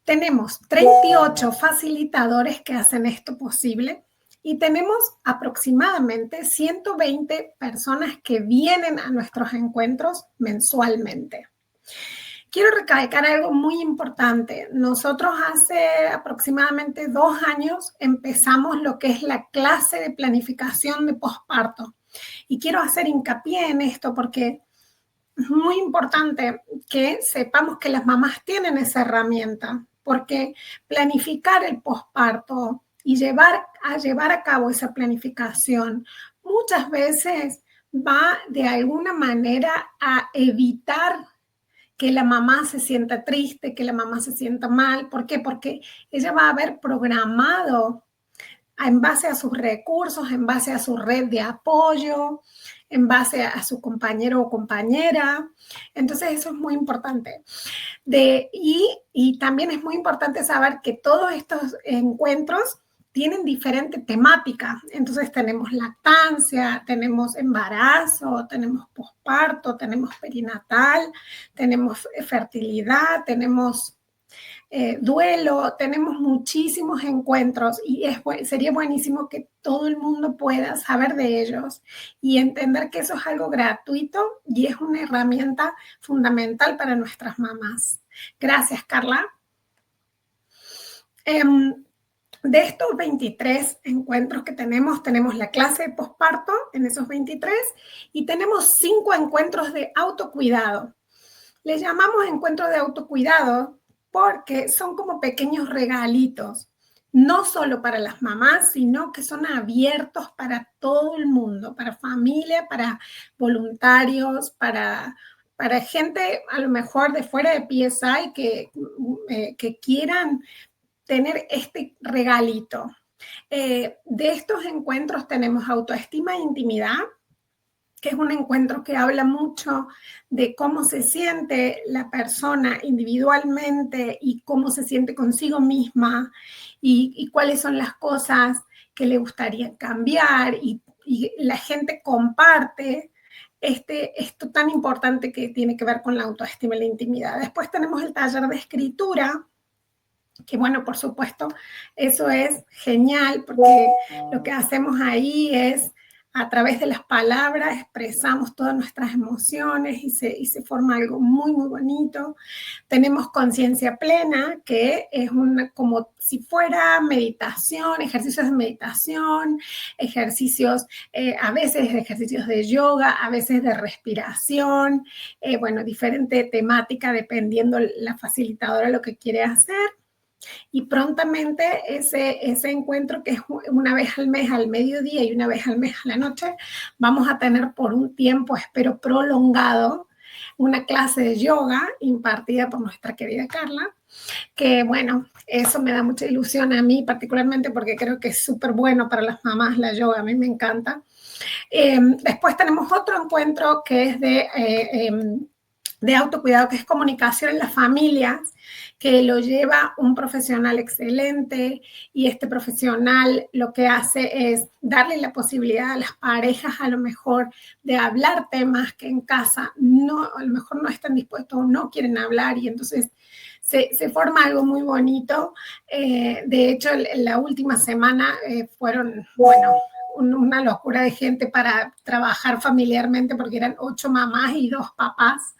Tenemos 38 facilitadores que hacen esto posible y tenemos aproximadamente 120 personas que vienen a nuestros encuentros mensualmente. Quiero recalcar algo muy importante. Nosotros hace aproximadamente 2 años empezamos lo que es la clase de planificación de posparto. Y quiero hacer hincapié en esto porque es muy importante que sepamos que las mamás tienen esa herramienta, porque planificar el posparto y llevar a cabo esa planificación muchas veces va de alguna manera a evitar que la mamá se sienta triste, que la mamá se sienta mal. ¿Por qué? Porque ella va a haber programado en base a sus recursos, en base a su red de apoyo, en base a su compañero o compañera. Entonces eso es muy importante. Y también es muy importante saber que todos estos encuentros tienen diferente temática. Entonces tenemos lactancia, tenemos embarazo, tenemos posparto, tenemos perinatal, tenemos fertilidad, tenemos duelo, tenemos muchísimos encuentros y sería buenísimo que todo el mundo pueda saber de ellos y entender que eso es algo gratuito y es una herramienta fundamental para nuestras mamás. Gracias, Carla. De estos 23 encuentros que tenemos la clase de posparto en esos 23 y tenemos 5 encuentros de autocuidado. Les llamamos encuentros de autocuidado porque son como pequeños regalitos, no solo para las mamás, sino que son abiertos para todo el mundo, para familia, para voluntarios, para gente a lo mejor de fuera de PSI que quieran tener este regalito. De estos encuentros tenemos autoestima e intimidad, que es un encuentro que habla mucho de cómo se siente la persona individualmente y cómo se siente consigo misma y cuáles son las cosas que le gustaría cambiar y la gente comparte esto tan importante que tiene que ver con la autoestima y la intimidad. Después tenemos el taller de escritura, que bueno, por supuesto, eso es genial porque lo que hacemos ahí es a través de las palabras expresamos todas nuestras emociones y se forma algo muy, muy bonito. Tenemos conciencia plena, que es como si fuera meditación, ejercicios de meditación, ejercicios, a veces ejercicios de yoga, a veces de respiración, bueno, diferente temática dependiendo la facilitadora lo que quiere hacer. Y prontamente ese encuentro, que es una vez al mes al mediodía y una vez al mes a la noche, vamos a tener por un tiempo, espero prolongado, una clase de yoga impartida por nuestra querida Carla, que bueno, eso me da mucha ilusión a mí particularmente porque creo que es súper bueno para las mamás la yoga, a mí me encanta. Después tenemos otro encuentro que es de autocuidado, que es comunicación en las familias, que lo lleva un profesional excelente y este profesional lo que hace es darle la posibilidad a las parejas a lo mejor de hablar temas que en casa a lo mejor no están dispuestos o no quieren hablar y entonces se forma algo muy bonito. De hecho, la última semana fueron, bueno, una locura de gente para trabajar familiarmente porque eran 8 mamás y 2 papás.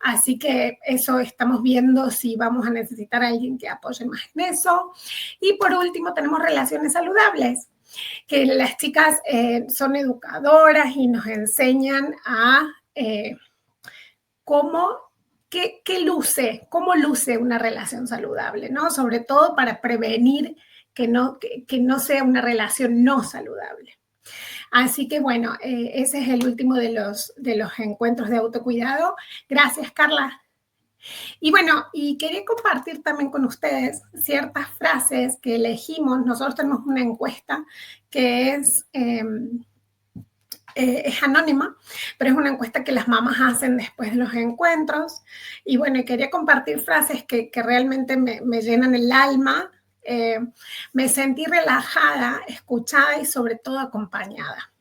Así que eso estamos viendo si vamos a necesitar a alguien que apoye más en eso. Y por último tenemos relaciones saludables, que las chicas son educadoras y nos enseñan a cómo luce una relación saludable, ¿no? Sobre todo para prevenir que no sea una relación no saludable. Así que bueno, ese es el último de los encuentros de autocuidado. Gracias, Carla. Y bueno, y quería compartir también con ustedes ciertas frases que elegimos. Nosotros tenemos una encuesta que es anónima, pero es una encuesta que las mamás hacen después de los encuentros. Y bueno, quería compartir frases que realmente me llenan el alma. Me sentí relajada, escuchada y sobre todo acompañada.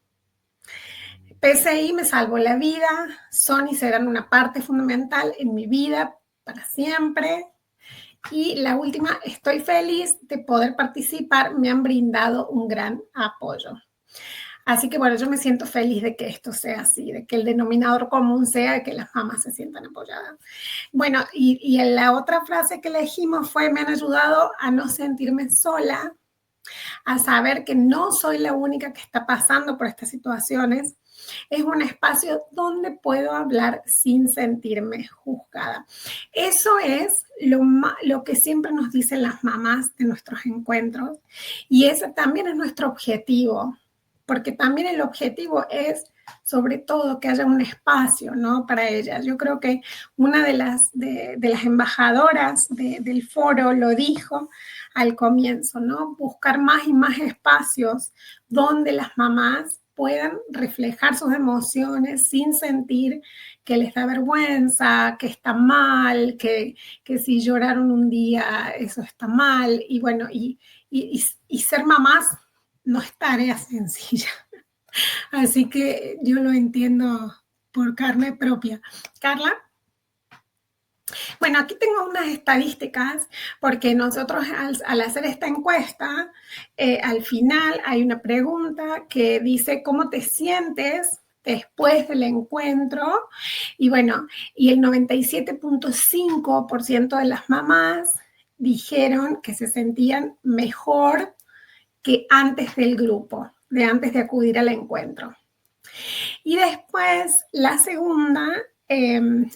PSI me salvó la vida, son y serán una parte fundamental en mi vida para siempre. Y la última, estoy feliz de poder participar, me han brindado un gran apoyo. Así que bueno, yo me siento feliz de que esto sea así, de que el denominador común sea que las mamás se sientan apoyadas. Bueno, y la otra frase que elegimos fue, me han ayudado a no sentirme sola, a saber que no soy la única que está pasando por estas situaciones. Es un espacio donde puedo hablar sin sentirme juzgada. Eso es lo que siempre nos dicen las mamás de nuestros encuentros y ese también es nuestro objetivo, porque también el objetivo es sobre todo que haya un espacio, ¿no? Para ellas. Yo creo que una de las embajadoras del foro lo dijo al comienzo, ¿no? Buscar más y más espacios donde las mamás puedan reflejar sus emociones sin sentir que les da vergüenza, que está mal, que si lloraron un día eso está mal. Y bueno, y ser mamás no es tarea sencilla. Así que yo lo entiendo por carne propia. Carla. Bueno, aquí tengo unas estadísticas porque nosotros al hacer esta encuesta, al final hay una pregunta que dice ¿cómo te sientes después del encuentro? Y bueno, y el 97.5% de las mamás dijeron que se sentían mejor que antes del grupo, de antes de acudir al encuentro. Y después, la segunda,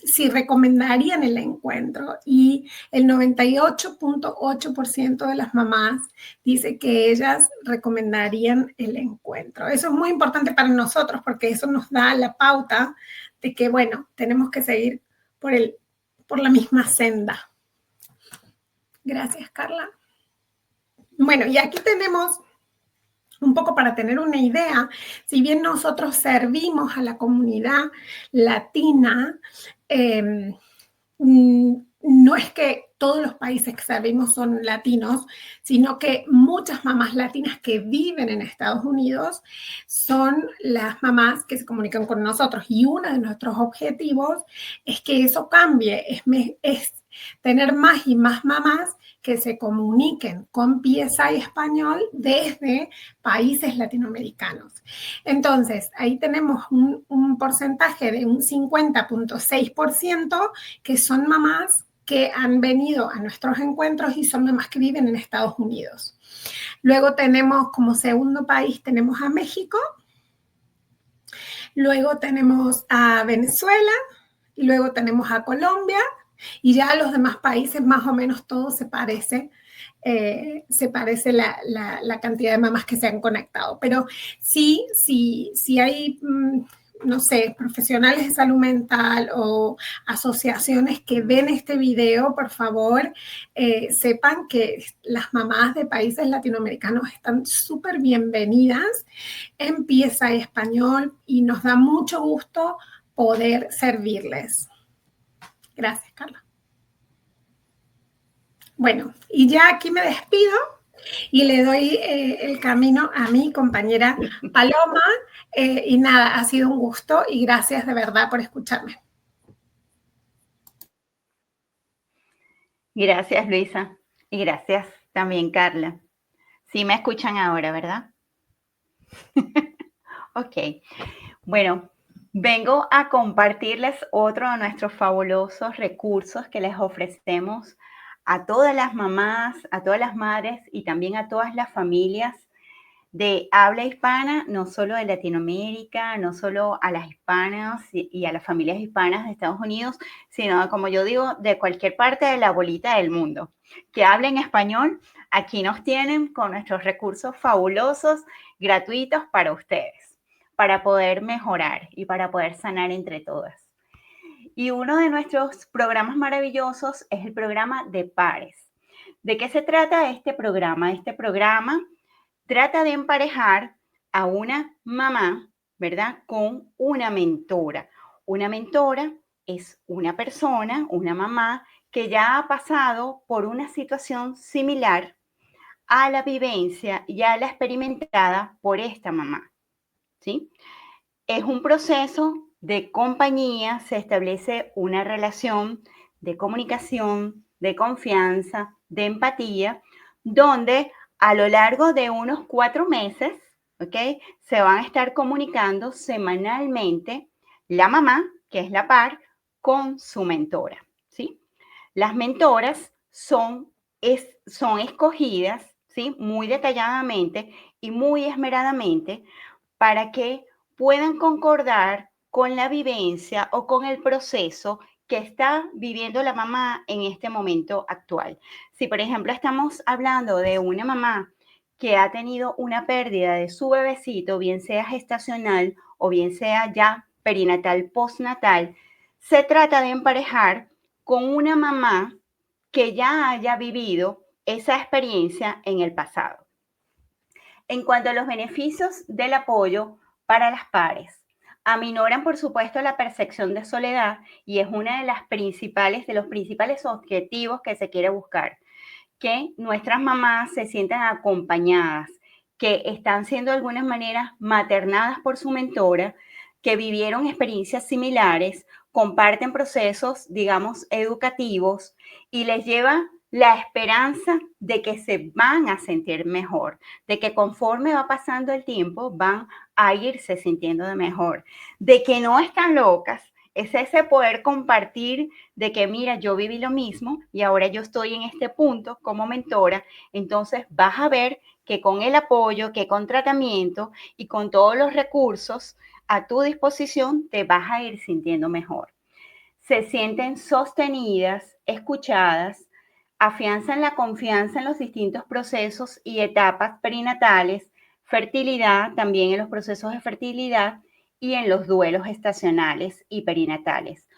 si recomendarían el encuentro, y el 98.8% de las mamás dice que ellas recomendarían el encuentro. Eso es muy importante para nosotros porque eso nos da la pauta de que, bueno, tenemos que seguir por la misma senda. Gracias, Carla. Bueno, y aquí tenemos un poco para tener una idea, si bien nosotros servimos a la comunidad latina, no es que todos los países que servimos son latinos, sino que muchas mamás latinas que viven en Estados Unidos son las mamás que se comunican con nosotros. Y uno de nuestros objetivos es que eso cambie, es tener más y más mamás que se comuniquen con PSI Español desde países latinoamericanos. Entonces, ahí tenemos un porcentaje de un 50.6% que son mamás que han venido a nuestros encuentros y son mamás que viven en Estados Unidos. Luego tenemos como segundo país, tenemos a México, luego tenemos a Venezuela, y luego tenemos a Colombia, y ya los demás países más o menos todo se parece la cantidad de mamás que se han conectado. Pero sí hay, no sé, profesionales de salud mental o asociaciones que ven este video, por favor, sepan que las mamás de países latinoamericanos están súper bienvenidas en PSI Español y nos da mucho gusto poder servirles. Gracias, Carla. Bueno, y ya aquí me despido y le doy el camino a mi compañera Paloma. Y nada, ha sido un gusto y gracias de verdad por escucharme. Gracias, Luisa. Y gracias también, Carla. Sí me escuchan ahora, ¿verdad? Ok. Bueno, vengo a compartirles otro de nuestros fabulosos recursos que les ofrecemos a todas las mamás, a todas las madres y también a todas las familias de habla hispana, no solo de Latinoamérica, no solo a las hispanas y a las familias hispanas de Estados Unidos, sino, como yo digo, de cualquier parte de la bolita del mundo. Que hablen español, aquí nos tienen con nuestros recursos fabulosos, gratuitos para ustedes, para poder mejorar y para poder sanar entre todas. Y uno de nuestros programas maravillosos es el programa de pares. ¿De qué se trata este programa? Este programa trata de emparejar a una mamá, ¿verdad?, con una mentora. Una mentora es una persona, una mamá, que ya ha pasado por una situación similar a la vivencia y a la experimentada por esta mamá, ¿sí? Es un proceso de compañía, se establece una relación de comunicación, de confianza, de empatía, donde a lo largo de unos 4 meses, ¿ok?, se van a estar comunicando semanalmente la mamá, que es la par, con su mentora, ¿sí? Las mentoras son escogidas, ¿sí?, muy detalladamente y muy esmeradamente para que puedan concordar con la vivencia o con el proceso que está viviendo la mamá en este momento actual. Si, por ejemplo, estamos hablando de una mamá que ha tenido una pérdida de su bebecito, bien sea gestacional o bien sea ya perinatal, postnatal, se trata de emparejar con una mamá que ya haya vivido esa experiencia en el pasado. En cuanto a los beneficios del apoyo para las pares, aminoran, por supuesto, la percepción de soledad y es una de los principales objetivos que se quiere buscar, que nuestras mamás se sientan acompañadas, que están siendo de alguna manera maternadas por su mentora, que vivieron experiencias similares, comparten procesos, digamos, educativos y les lleva la esperanza de que se van a sentir mejor, de que conforme va pasando el tiempo van a irse sintiendo de mejor, de que no están locas. Es ese poder compartir de que, mira, yo viví lo mismo y ahora yo estoy en este punto como mentora, entonces vas a ver que con el apoyo, que con tratamiento y con todos los recursos a tu disposición te vas a ir sintiendo mejor. Se sienten sostenidas, escuchadas, afianzan la confianza en los distintos procesos y etapas perinatales, fertilidad, también en los procesos de fertilidad y en los duelos estacionales y perinatales.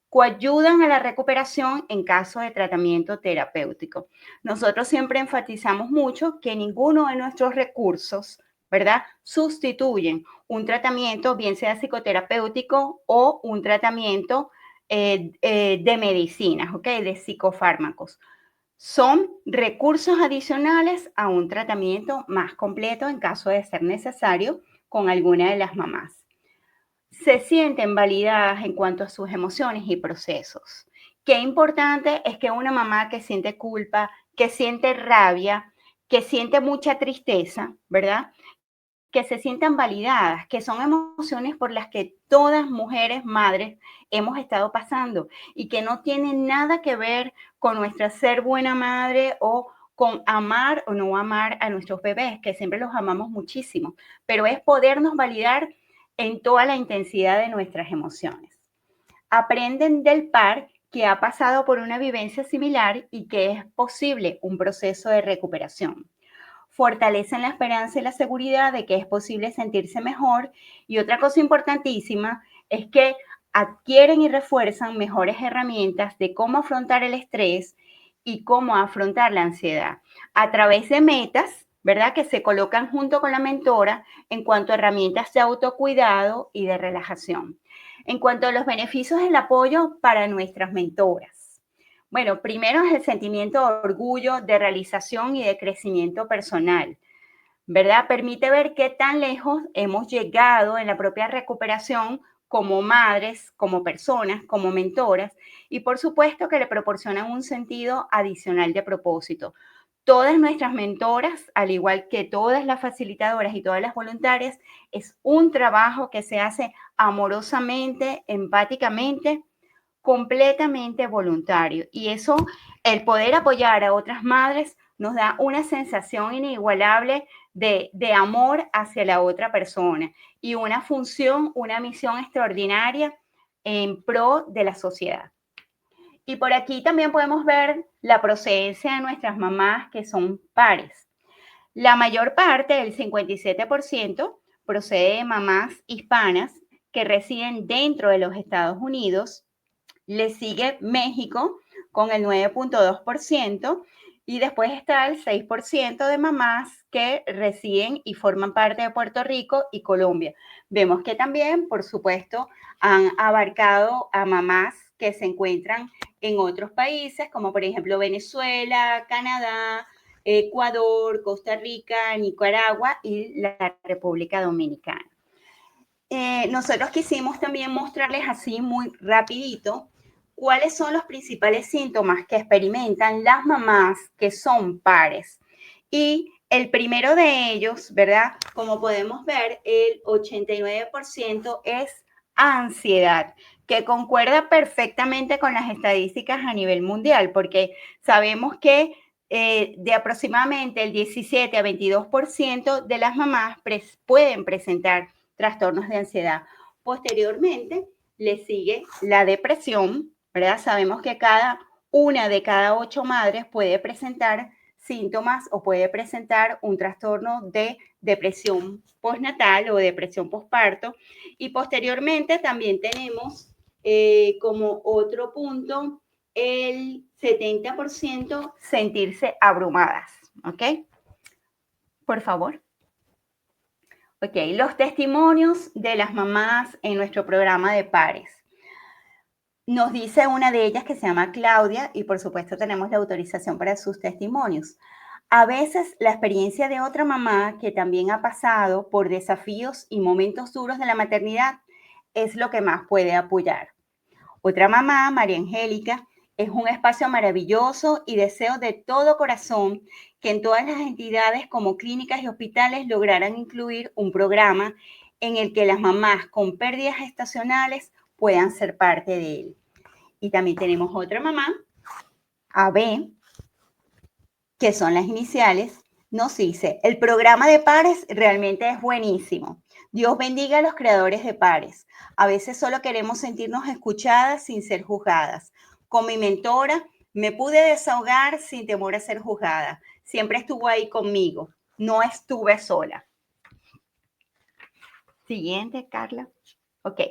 Coayudan a la recuperación en caso de tratamiento terapéutico. Nosotros siempre enfatizamos mucho que ninguno de nuestros recursos, ¿verdad?, sustituyen un tratamiento, bien sea psicoterapéutico o un tratamiento de medicinas, ¿ok?, de psicofármacos. Son recursos adicionales a un tratamiento más completo en caso de ser necesario con alguna de las mamás. Se sienten validadas en cuanto a sus emociones y procesos. Qué importante es que una mamá que siente culpa, que siente rabia, que siente mucha tristeza, ¿verdad?, que se sientan validadas, que son emociones por las que todas mujeres, madres, hemos estado pasando y que no tienen nada que ver con nuestra ser buena madre o con amar o no amar a nuestros bebés, que siempre los amamos muchísimo, pero es podernos validar en toda la intensidad de nuestras emociones. Aprenden del par que ha pasado por una vivencia similar y que es posible un proceso de recuperación. Fortalecen la esperanza y la seguridad de que es posible sentirse mejor. Y otra cosa importantísima es que adquieren y refuerzan mejores herramientas de cómo afrontar el estrés y cómo afrontar la ansiedad a través de metas, ¿verdad?, que se colocan junto con la mentora en cuanto a herramientas de autocuidado y de relajación. En cuanto a los beneficios del apoyo para nuestras mentoras. Bueno, primero es el sentimiento de orgullo, de realización y de crecimiento personal, ¿verdad? Permite ver qué tan lejos hemos llegado en la propia recuperación como madres, como personas, como mentoras y por supuesto que le proporcionan un sentido adicional de propósito. Todas nuestras mentoras, al igual que todas las facilitadoras y todas las voluntarias, es un trabajo que se hace amorosamente, empáticamente, completamente voluntario. Y eso, el poder apoyar a otras madres, nos da una sensación inigualable de amor hacia la otra persona y una función, una misión extraordinaria en pro de la sociedad. Y por aquí también podemos ver la procedencia de nuestras mamás que son pares. La mayor parte, el 57%, procede de mamás hispanas que residen dentro de los Estados Unidos. Le sigue México con el 9.2% y después está el 6% de mamás que residen y forman parte de Puerto Rico y Colombia. Vemos que también, por supuesto, han abarcado a mamás que se encuentran en otros países, como por ejemplo Venezuela, Canadá, Ecuador, Costa Rica, Nicaragua y la República Dominicana. Nosotros quisimos también mostrarles así muy rapidito cuáles son los principales síntomas que experimentan las mamás que son pares. Y el primero de ellos, ¿verdad? Como podemos ver, el 89% es ansiedad, que concuerda perfectamente con las estadísticas a nivel mundial, porque sabemos que de aproximadamente el 17 a 22% de las mamás pueden presentar trastornos de ansiedad. Posteriormente, le sigue la depresión, ¿verdad? Sabemos que una de cada 8 madres puede presentar síntomas o puede presentar un trastorno de depresión postnatal o depresión postparto. Y posteriormente también tenemos como otro punto el 70% sentirse abrumadas, ¿ok? Por favor. Ok, los testimonios de las mamás en nuestro programa de pares. Nos dice una de ellas que se llama Claudia y por supuesto tenemos la autorización para sus testimonios. A veces la experiencia de otra mamá que también ha pasado por desafíos y momentos duros de la maternidad es lo que más puede apoyar. Otra mamá, María Angélica, es un espacio maravilloso y deseo de todo corazón que en todas las entidades como clínicas y hospitales lograran incluir un programa en el que las mamás con pérdidas gestacionales puedan ser parte de él. Y también tenemos otra mamá, AB, que son las iniciales, nos dice, el programa de pares realmente es buenísimo. Dios bendiga a los creadores de pares. A veces solo queremos sentirnos escuchadas sin ser juzgadas. Con mi mentora me pude desahogar sin temor a ser juzgada. Siempre estuvo ahí conmigo. No estuve sola. Siguiente, Carla. Ok.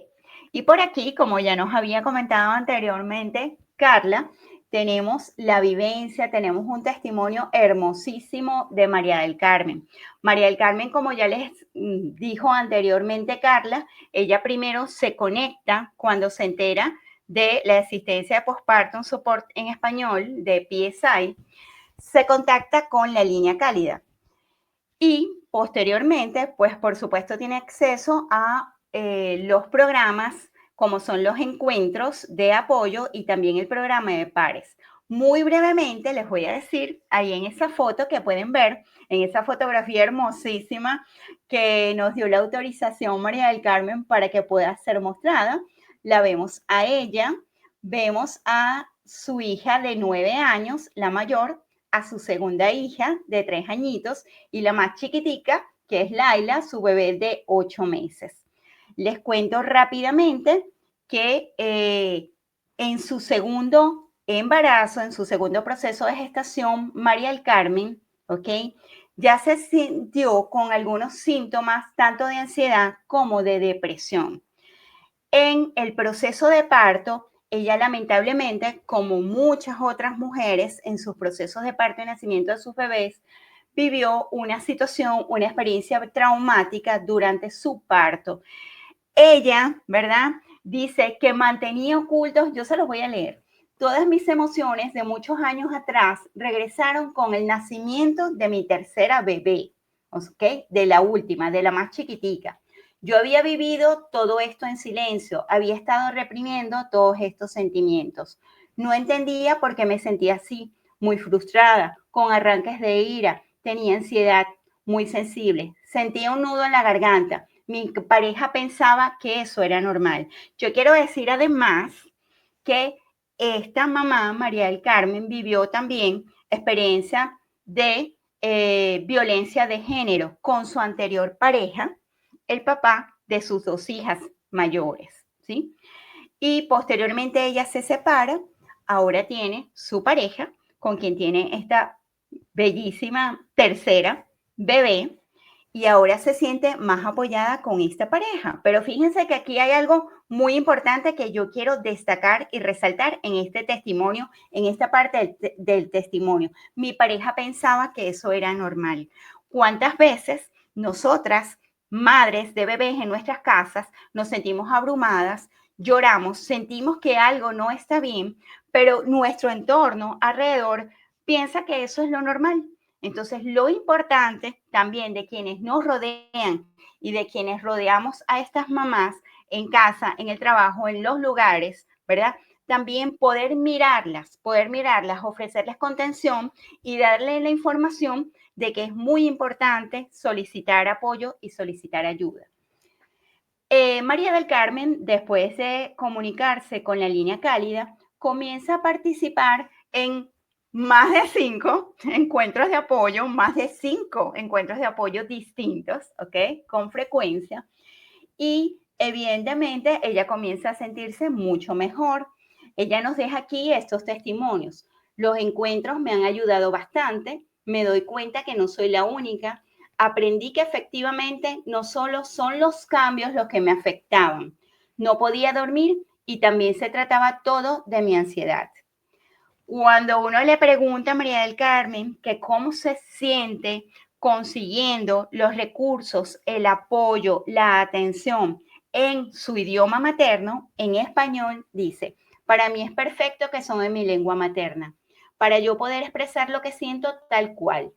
Y por aquí, como ya nos había comentado anteriormente, Carla, tenemos la vivencia, tenemos un testimonio hermosísimo de María del Carmen. María del Carmen, como ya les dijo anteriormente Carla, ella primero se conecta cuando se entera de la existencia de Postpartum Support en español, de PSI, se contacta con la línea cálida. Y posteriormente, pues por supuesto tiene acceso a los programas como son los encuentros de apoyo y también el programa de pares. Muy brevemente les voy a decir, ahí en esa foto que pueden ver, en esa fotografía hermosísima que nos dio la autorización María del Carmen para que pueda ser mostrada, la vemos a ella, vemos a su hija de 9 años, la mayor, a su segunda hija de 3 añitos y la más chiquitica, que es Laila, su bebé de 8 meses. Les cuento rápidamente que en su segundo embarazo, en su segundo proceso de gestación, María del Carmen, ¿ok? Ya se sintió con algunos síntomas tanto de ansiedad como de depresión. En el proceso de parto, ella lamentablemente, como muchas otras mujeres en sus procesos de parto y nacimiento de sus bebés, vivió una situación, una experiencia traumática durante su parto. Ella, ¿verdad? Dice que mantenía ocultos, yo se los voy a leer, todas mis emociones de muchos años atrás regresaron con el nacimiento de mi tercera bebé, ¿ok? De la última, de la más chiquitica. Yo había vivido todo esto en silencio, había estado reprimiendo todos estos sentimientos. No entendía por qué me sentía así, muy frustrada, con arranques de ira, tenía ansiedad, muy sensible, sentía un nudo en la garganta. Mi pareja pensaba que eso era normal. Yo quiero decir además que esta mamá, María del Carmen, vivió también experiencia de violencia de género con su anterior pareja, el papá de sus 2 hijas mayores, ¿sí? Y posteriormente ella se separa, ahora tiene su pareja, con quien tiene esta bellísima tercera bebé, y ahora se siente más apoyada con esta pareja. Pero fíjense que aquí hay algo muy importante que yo quiero destacar y resaltar en este testimonio, en esta parte del testimonio. Mi pareja pensaba que eso era normal. ¿Cuántas veces nosotras, madres de bebés en nuestras casas, nos sentimos abrumadas, lloramos, sentimos que algo no está bien, pero nuestro entorno alrededor piensa que eso es lo normal? Entonces, lo importante también de quienes nos rodean y de quienes rodeamos a estas mamás en casa, en el trabajo, en los lugares, ¿verdad? También poder mirarlas, ofrecerles contención y darle la información de que es muy importante solicitar apoyo y solicitar ayuda. María del Carmen, después de comunicarse con la línea cálida, comienza a participar en más de 5 encuentros de apoyo, distintos, ¿ok? Con frecuencia. Y evidentemente ella comienza a sentirse mucho mejor. Ella nos deja aquí estos testimonios. Los encuentros me han ayudado bastante. Me doy cuenta que no soy la única. aprendí que efectivamente no solo son los cambios los que me afectaban. No podía dormir y también se trataba todo de mi ansiedad. Cuando uno le pregunta a María del Carmen que cómo se siente consiguiendo los recursos, el apoyo, la atención en su idioma materno, en español, dice, para mí es perfecto que son en mi lengua materna, para yo poder expresar lo que siento tal cual.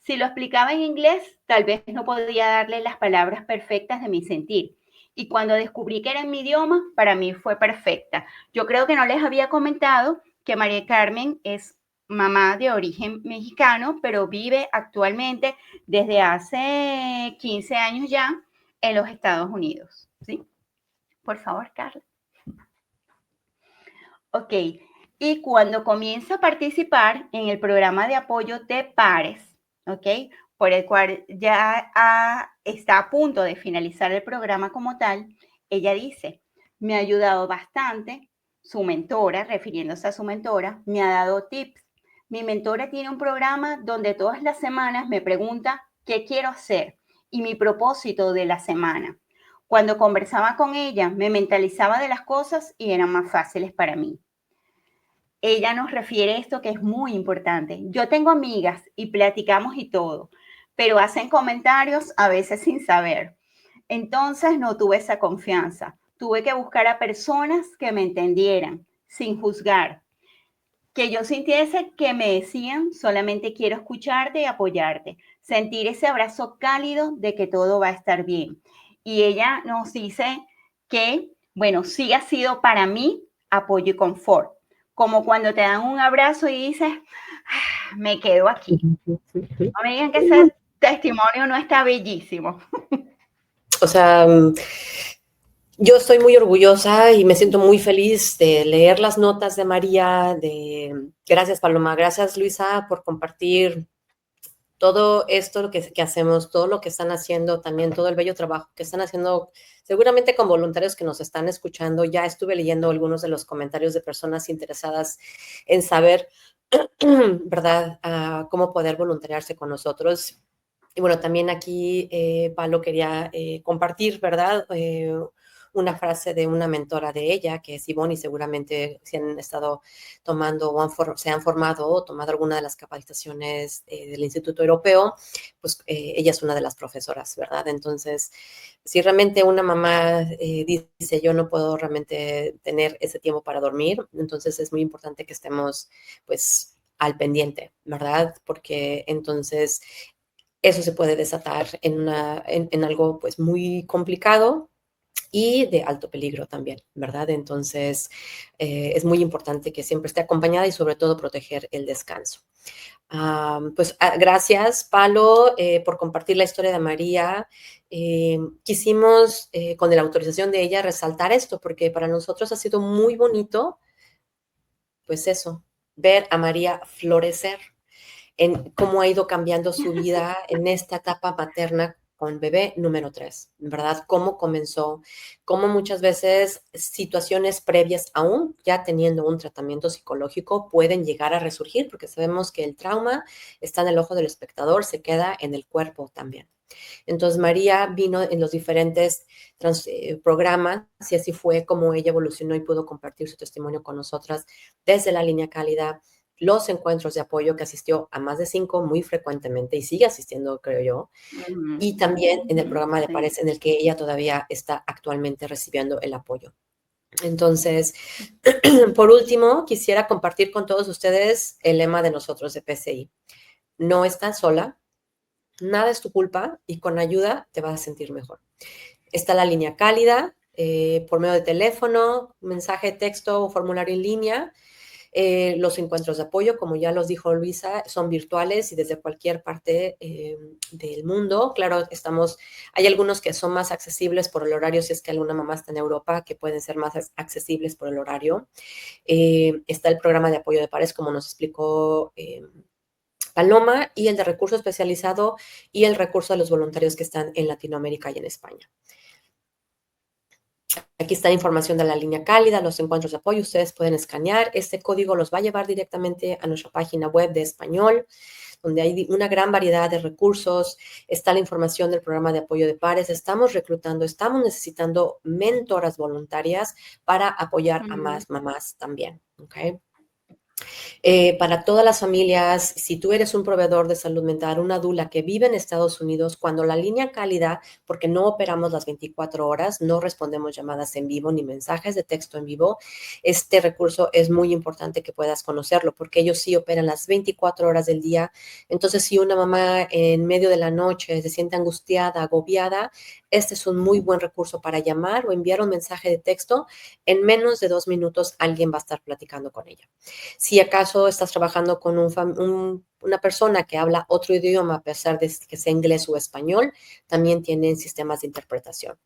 Si lo explicaba en inglés, tal vez no podía darle las palabras perfectas de mi sentir. Y cuando descubrí que era en mi idioma, para mí fue perfecta. Yo creo que no les había comentado que María Carmen es mamá de origen mexicano, pero vive actualmente desde hace 15 años ya en los Estados Unidos. ¿Sí? Por favor, Carla. Ok. Y cuando comienza a participar en el programa de apoyo de pares, ¿ok? Por el cual ya está a punto de finalizar el programa como tal, ella dice, me ha ayudado bastante, su mentora, refiriéndose a su mentora, me ha dado tips. Mi mentora tiene un programa donde todas las semanas me pregunta qué quiero hacer y mi propósito de la semana. Cuando conversaba con ella, me mentalizaba de las cosas y eran más fáciles para mí. Ella nos refiere esto que es muy importante. Yo tengo amigas y platicamos y todo, pero hacen comentarios a veces sin saber. Entonces no tuve esa confianza. Tuve que buscar a personas que me entendieran, sin juzgar. Que yo sintiese que me decían, solamente quiero escucharte y apoyarte. Sentir ese abrazo cálido de que todo va a estar bien. Y ella nos dice que, bueno, sí ha sido para mí apoyo y confort. Como cuando te dan un abrazo y dices, me quedo aquí. No me digan que ese testimonio no está bellísimo. O sea, yo estoy muy orgullosa y me siento muy feliz de leer las notas de María. Gracias, Paloma. Gracias, Luisa, por compartir todo esto que hacemos, todo lo que están haciendo, también todo el bello trabajo que están haciendo, seguramente con voluntarios que nos están escuchando. Ya estuve leyendo algunos de los comentarios de personas interesadas en saber, ¿verdad?, cómo poder voluntariarse con nosotros. Y bueno, también aquí Palo quería compartir, ¿verdad?, una frase de una mentora de ella, que es Ivonne, y seguramente si han estado tomando o se han formado o tomado alguna de las capacitaciones del Instituto Europeo, pues ella es una de las profesoras, ¿verdad? Entonces, si realmente una mamá dice, yo no puedo realmente tener ese tiempo para dormir, entonces es muy importante que estemos, pues, al pendiente, ¿verdad? Porque entonces eso se puede desatar en algo, pues, muy complicado y de alto peligro también, ¿verdad? Entonces, es muy importante que siempre esté acompañada y sobre todo proteger el descanso. Gracias, Palo, por compartir la historia de María. Quisimos, con la autorización de ella, resaltar esto, porque para nosotros ha sido muy bonito, pues eso, ver a María florecer en cómo ha ido cambiando su vida en esta etapa materna con bebé número 3, ¿verdad? Cómo comenzó, cómo muchas veces situaciones previas, aún ya teniendo un tratamiento psicológico, pueden llegar a resurgir, porque sabemos que el trauma está en el ojo del espectador, se queda en el cuerpo también. Entonces, María vino en los diferentes programas y así fue como ella evolucionó y pudo compartir su testimonio con nosotras desde la línea cálida, los encuentros de apoyo, que asistió a más de 5 muy frecuentemente y sigue asistiendo, creo yo, y también en el programa de pares en el que ella todavía está actualmente recibiendo el apoyo. Entonces, por último, quisiera compartir con todos ustedes el lema de nosotros de PCI. No estás sola, nada es tu culpa y con ayuda te vas a sentir mejor. Está la línea cálida, por medio de teléfono, mensaje de texto o formulario en línea. Los encuentros de apoyo, como ya los dijo Luisa, son virtuales y desde cualquier parte del mundo. Claro, hay algunos que son más accesibles por el horario, si es que alguna mamá está en Europa, que pueden ser más accesibles por el horario. Está el programa de apoyo de pares, como nos explicó Paloma, y el de recurso especializado y el recurso de los voluntarios que están en Latinoamérica y en España. Aquí está la información de la línea cálida, los encuentros de apoyo. Ustedes pueden escanear. Este código los va a llevar directamente a nuestra página web de español, donde hay una gran variedad de recursos. Está la información del programa de apoyo de pares. Estamos reclutando, estamos necesitando mentoras voluntarias para apoyar a más mamás también. ¿Okay? Para todas las familias, si tú eres un proveedor de salud mental, una dula que vive en Estados Unidos, cuando la línea cálida, porque no operamos las 24 horas, no respondemos llamadas en vivo ni mensajes de texto en vivo, este recurso es muy importante que puedas conocerlo, porque ellos sí operan las 24 horas del día. Entonces, si una mamá en medio de la noche se siente angustiada, agobiada, este es un muy buen recurso para llamar o enviar un mensaje de texto. En menos de 2 minutos alguien va a estar platicando con ella. Si acaso estás trabajando con una persona que habla otro idioma, a pesar de que sea inglés o español, también tienen sistemas de interpretación.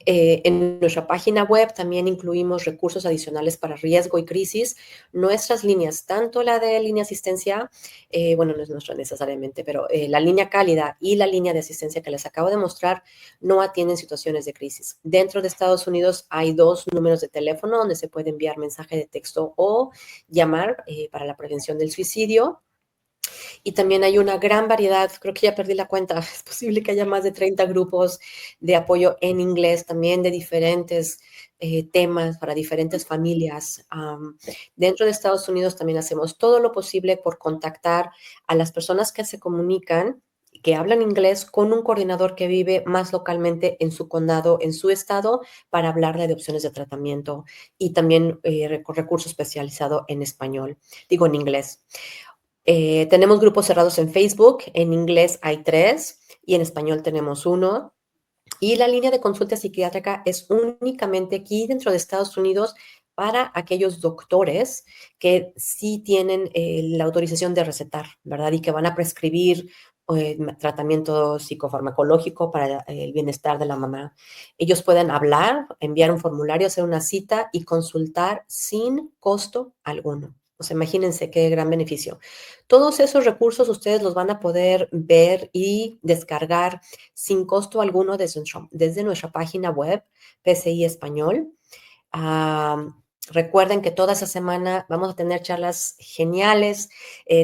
En nuestra página web también incluimos recursos adicionales para riesgo y crisis. Nuestras líneas, tanto la de línea asistencia, bueno, no es nuestra necesariamente, pero la línea cálida y la línea de asistencia que les acabo de mostrar no atienden situaciones de crisis. Dentro de Estados Unidos hay 2 números de teléfono donde se puede enviar mensaje de texto o llamar para la prevención del suicidio. Y también hay una gran variedad, creo que ya perdí la cuenta, es posible que haya más de 30 grupos de apoyo en inglés, también de diferentes temas para diferentes familias. Dentro de Estados Unidos también hacemos todo lo posible por contactar a las personas que se comunican, que hablan inglés, con un coordinador que vive más localmente en su condado, en su estado, para hablarle de opciones de tratamiento y también recurso especializado en español, digo en inglés. Tenemos grupos cerrados en Facebook, en inglés hay 3 y en español tenemos 1. Y la línea de consulta psiquiátrica es únicamente aquí dentro de Estados Unidos para aquellos doctores que sí tienen la autorización de recetar, ¿verdad? Y que van a prescribir tratamiento psicofarmacológico para el bienestar de la mamá. Ellos pueden hablar, enviar un formulario, hacer una cita y consultar sin costo alguno. O sea, imagínense qué gran beneficio. Todos esos recursos ustedes los van a poder ver y descargar sin costo alguno desde nuestra página web, PCI Español. Recuerden que toda esa semana vamos a tener charlas geniales.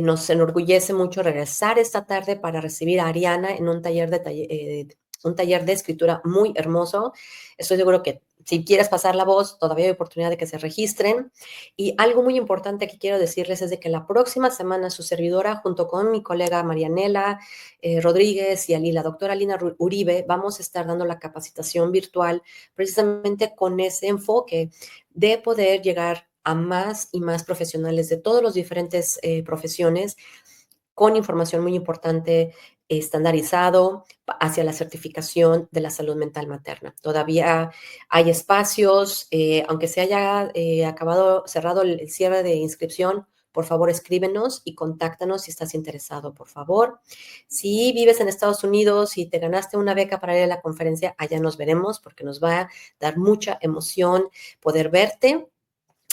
Nos enorgullece mucho regresar esta tarde para recibir a Ariana en un taller de escritura muy hermoso. Estoy seguro que si quieres pasar la voz, todavía hay oportunidad de que se registren. Y algo muy importante que quiero decirles es de que la próxima semana su servidora, junto con mi colega Marianela Rodríguez y la doctora Lina Uribe, vamos a estar dando la capacitación virtual precisamente con ese enfoque de poder llegar a más y más profesionales de todas las diferentes profesiones, con información muy importante, estandarizado hacia la certificación de la salud mental materna. Todavía hay espacios, aunque se haya cerrado el cierre de inscripción, por favor escríbenos y contáctanos si estás interesado, por favor. Si vives en Estados Unidos y te ganaste una beca para ir a la conferencia, allá nos veremos porque nos va a dar mucha emoción poder verte,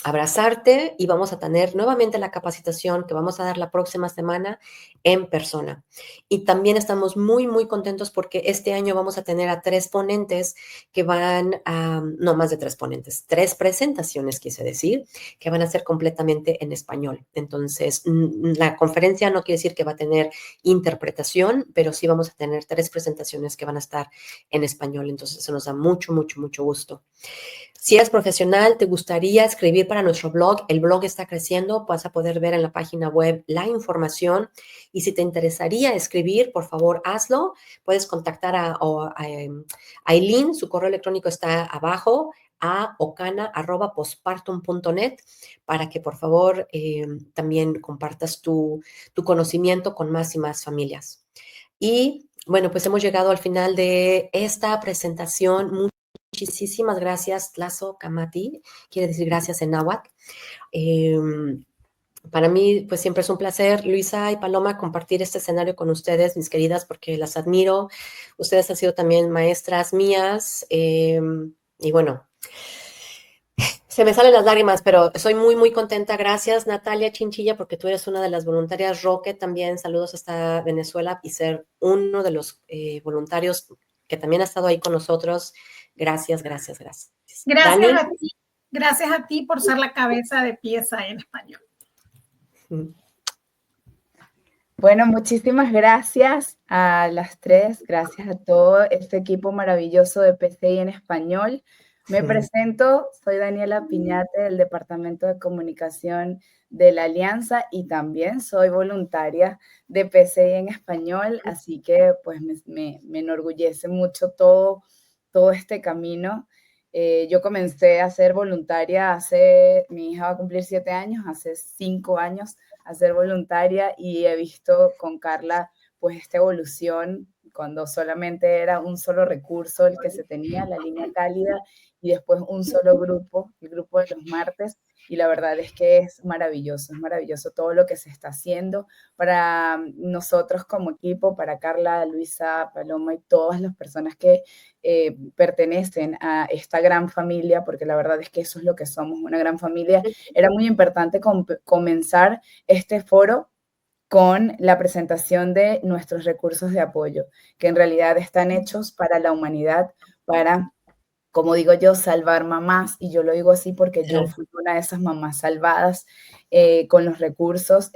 abrazarte, y vamos a tener nuevamente la capacitación que vamos a dar la próxima semana en persona. Y también estamos muy, muy contentos porque este año vamos a tener a 3 ponentes que van a, no más de 3 ponentes, 3 presentaciones, quise decir, que van a ser completamente en español. Entonces, la conferencia no quiere decir que va a tener interpretación, pero sí vamos a tener 3 presentaciones que van a estar en español. Entonces, eso nos da mucho, mucho, mucho gusto. Si eres profesional, te gustaría escribir para nuestro blog, el blog está creciendo, vas a poder ver en la página web la información. Y si te interesaría escribir, por favor, hazlo. Puedes contactar a Aileen, su correo electrónico está abajo, a ocana@postpartum.net, para que por favor también compartas tu conocimiento con más y más familias. Y bueno, pues hemos llegado al final de esta presentación. Muchísimas gracias, Tlazo Kamati, quiere decir gracias en náhuatl. Para mí, pues siempre es un placer, Luisa y Paloma, compartir este escenario con ustedes, mis queridas, porque las admiro. Ustedes han sido también maestras mías. Y bueno, se me salen las lágrimas, pero soy muy, muy contenta. Gracias, Natalia Chinchilla, porque tú eres una de las voluntarias. Roque, también saludos hasta Venezuela, y ser uno de los voluntarios que también ha estado ahí con nosotros. Gracias, gracias, gracias. Gracias Dani. a ti. Gracias a ti por ser la cabeza de pieza en español. Bueno, muchísimas gracias a las tres, gracias a todo este equipo maravilloso de PCI en español. Me presento, soy Daniela Piñate del Departamento de Comunicación de la Alianza y también soy voluntaria de PCI en español, así que pues me enorgullece mucho todo este camino. Yo comencé a ser voluntaria mi hija va a cumplir 7 años, hace 5 años a ser voluntaria y he visto con Carla pues esta evolución cuando solamente era un solo recurso el que se tenía, la línea cálida, y después un solo grupo, el grupo de los martes, y la verdad es que es maravilloso todo lo que se está haciendo para nosotros como equipo, para Carla, Luisa, Paloma y todas las personas que pertenecen a esta gran familia, porque la verdad es que eso es lo que somos, una gran familia. Era muy importante comenzar este foro con la presentación de nuestros recursos de apoyo, que en realidad están hechos para la humanidad, para, como digo yo, salvar mamás, y yo lo digo así porque yo fui una de esas mamás salvadas con los recursos.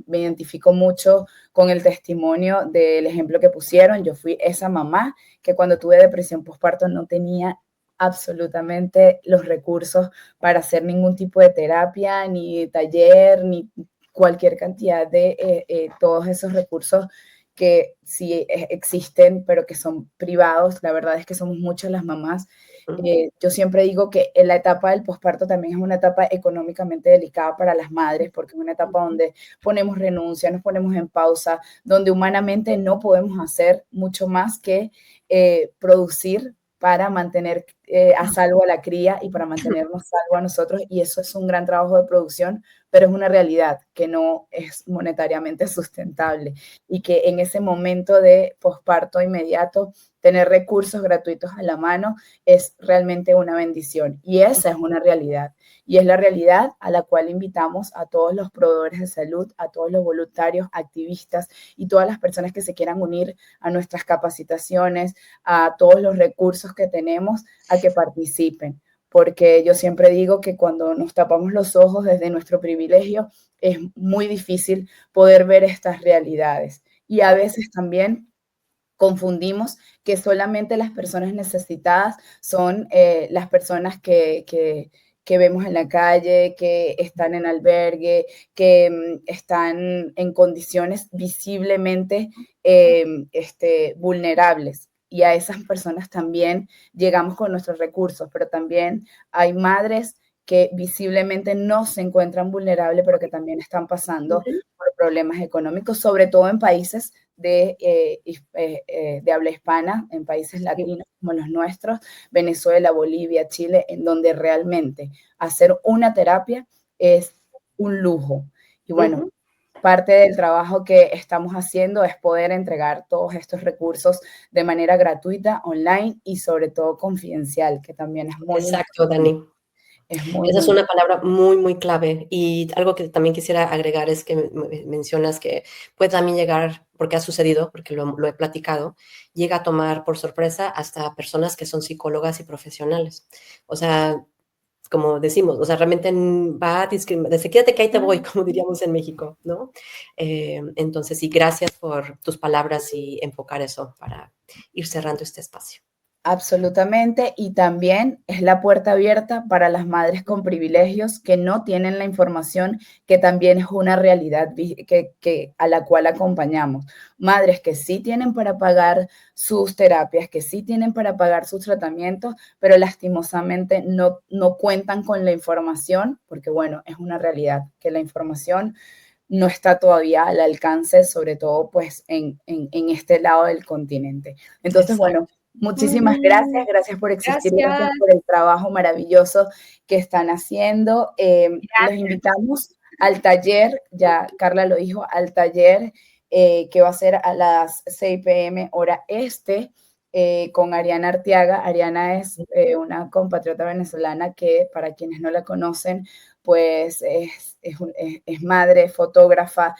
Me identifico mucho con el testimonio del ejemplo que pusieron. Yo fui esa mamá que cuando tuve depresión postparto no tenía absolutamente los recursos para hacer ningún tipo de terapia, ni taller, ni cualquier cantidad de todos esos recursos que sí existen, pero que son privados. La verdad es que somos muchas las mamás. Yo siempre digo que en la etapa del posparto también es una etapa económicamente delicada para las madres, porque es una etapa donde ponemos renuncia, nos ponemos en pausa, donde humanamente no podemos hacer mucho más que producir para mantener a salvo a la cría y para mantenernos salvo a nosotros, y eso es un gran trabajo de producción, pero es una realidad que no es monetariamente sustentable y que en ese momento de posparto inmediato tener recursos gratuitos a la mano es realmente una bendición, y esa es una realidad, y es la realidad a la cual invitamos a todos los proveedores de salud, a todos los voluntarios, activistas y todas las personas que se quieran unir a nuestras capacitaciones, a todos los recursos que tenemos, a que participen, porque yo siempre digo que cuando nos tapamos los ojos desde nuestro privilegio es muy difícil poder ver estas realidades, y a veces también confundimos que solamente las personas necesitadas son las personas que vemos en la calle, que están en albergue, que están en condiciones visiblemente vulnerables. Y a esas personas también llegamos con nuestros recursos, pero también hay madres que visiblemente no se encuentran vulnerables, pero que también están pasando por problemas económicos, sobre todo en países de habla hispana, en países latinos como los nuestros, Venezuela, Bolivia, Chile, en donde realmente hacer una terapia es un lujo. Y bueno, parte del trabajo que estamos haciendo es poder entregar todos estos recursos de manera gratuita, online y sobre todo confidencial, que también es muy Exacto, Dani. Esa es una palabra muy, muy clave, y algo que también quisiera agregar es que mencionas que puede también llegar, porque ha sucedido, porque lo he platicado, llega a tomar por sorpresa hasta personas que son psicólogas y profesionales. O sea, como decimos, o sea, realmente va a discriminar, desde quédate que ahí te voy, como diríamos en México, ¿no? Entonces, sí, gracias por tus palabras y enfocar eso para ir cerrando este espacio. Absolutamente, y también es la puerta abierta para las madres con privilegios que no tienen la información, que también es una realidad a la cual acompañamos. Madres que sí tienen para pagar sus terapias, que sí tienen para pagar sus tratamientos, pero lastimosamente no cuentan con la información, porque bueno, es una realidad que la información no está todavía al alcance, sobre todo pues en este lado del continente. Entonces, bueno, muchísimas gracias por existir, gracias por el trabajo maravilloso que están haciendo. Los invitamos al taller, ya Carla lo dijo, al taller que va a ser a las 6 p.m. hora este, con Ariana Arteaga. Ariana es una compatriota venezolana que, para quienes no la conocen, pues es madre, fotógrafa,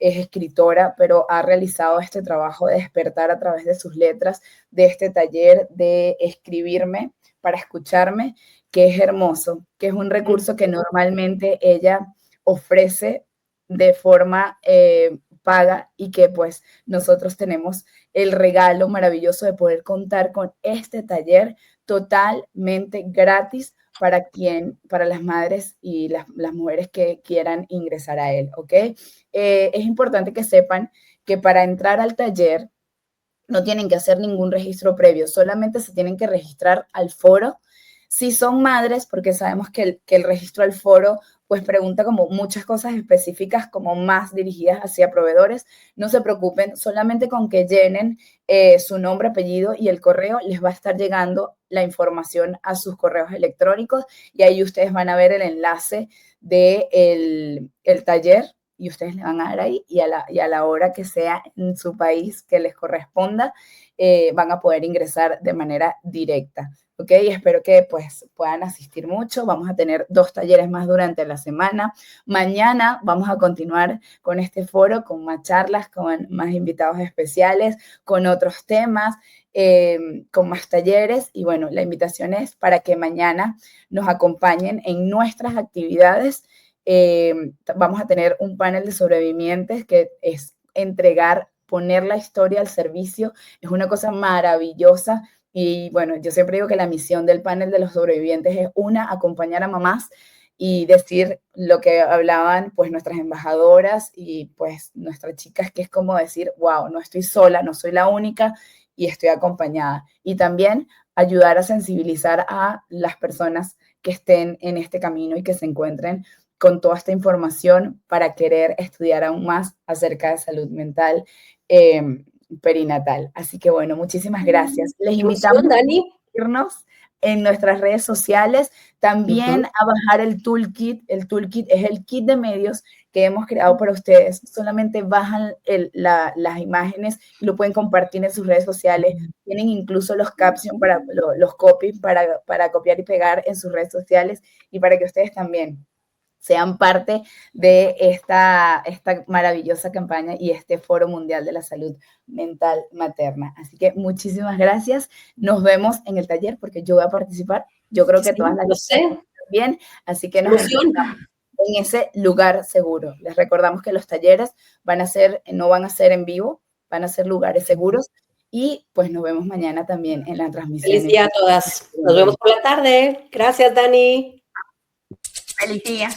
es escritora, pero ha realizado este trabajo de despertar a través de sus letras, de este taller de escribirme para escucharme, que es hermoso, que es un recurso que normalmente ella ofrece de forma paga y que pues nosotros tenemos el regalo maravilloso de poder contar con este taller totalmente gratis para las madres y las mujeres que quieran ingresar a él, ¿ok? Es importante que sepan que para entrar al taller no tienen que hacer ningún registro previo, solamente se tienen que registrar al foro. Si son madres, porque sabemos que el registro al foro pues pregunta como muchas cosas específicas, como más dirigidas hacia proveedores, no se preocupen, solamente con que llenen su nombre, apellido y el correo, les va a estar llegando la información a sus correos electrónicos y ahí ustedes van a ver el enlace del taller y ustedes le van a dar ahí y a la hora que sea en su país que les corresponda, van a poder ingresar de manera directa. ¿Ok? Espero que pues puedan asistir mucho. Vamos a tener 2 talleres más durante la semana. Mañana vamos a continuar con este foro, con más charlas, con más invitados especiales, con otros temas, con más talleres. Y bueno, la invitación es para que mañana nos acompañen en nuestras actividades. Vamos a tener un panel de sobrevivientes que es poner la historia al servicio. Es una cosa maravillosa. Y bueno, yo siempre digo que la misión del panel de los sobrevivientes es acompañar a mamás y decir lo que hablaban pues nuestras embajadoras y pues nuestras chicas, que es como decir, wow, no estoy sola, no soy la única y estoy acompañada. Y también ayudar a sensibilizar a las personas que estén en este camino y que se encuentren con toda esta información para querer estudiar aún más acerca de salud mental perinatal. Así que bueno, muchísimas gracias. Les invitamos a seguirnos en nuestras redes sociales, también a bajar el toolkit. El toolkit es el kit de medios que hemos creado para ustedes. Solamente bajan las imágenes y lo pueden compartir en sus redes sociales. Tienen incluso los captions, los copy para copiar y pegar en sus redes sociales y para que ustedes también sean parte de esta maravillosa campaña y este Foro Mundial de la Salud Mental Materna. Así que muchísimas gracias. Nos vemos en el taller porque yo voy a participar. Yo creo que todas las también. Así que nos encontramos en ese lugar seguro. Les recordamos que los talleres no van a ser en vivo, van a ser lugares seguros. Y pues nos vemos mañana también en la transmisión. Feliz día a todas. Nos vemos por la tarde. Gracias, Dani. Feliz día.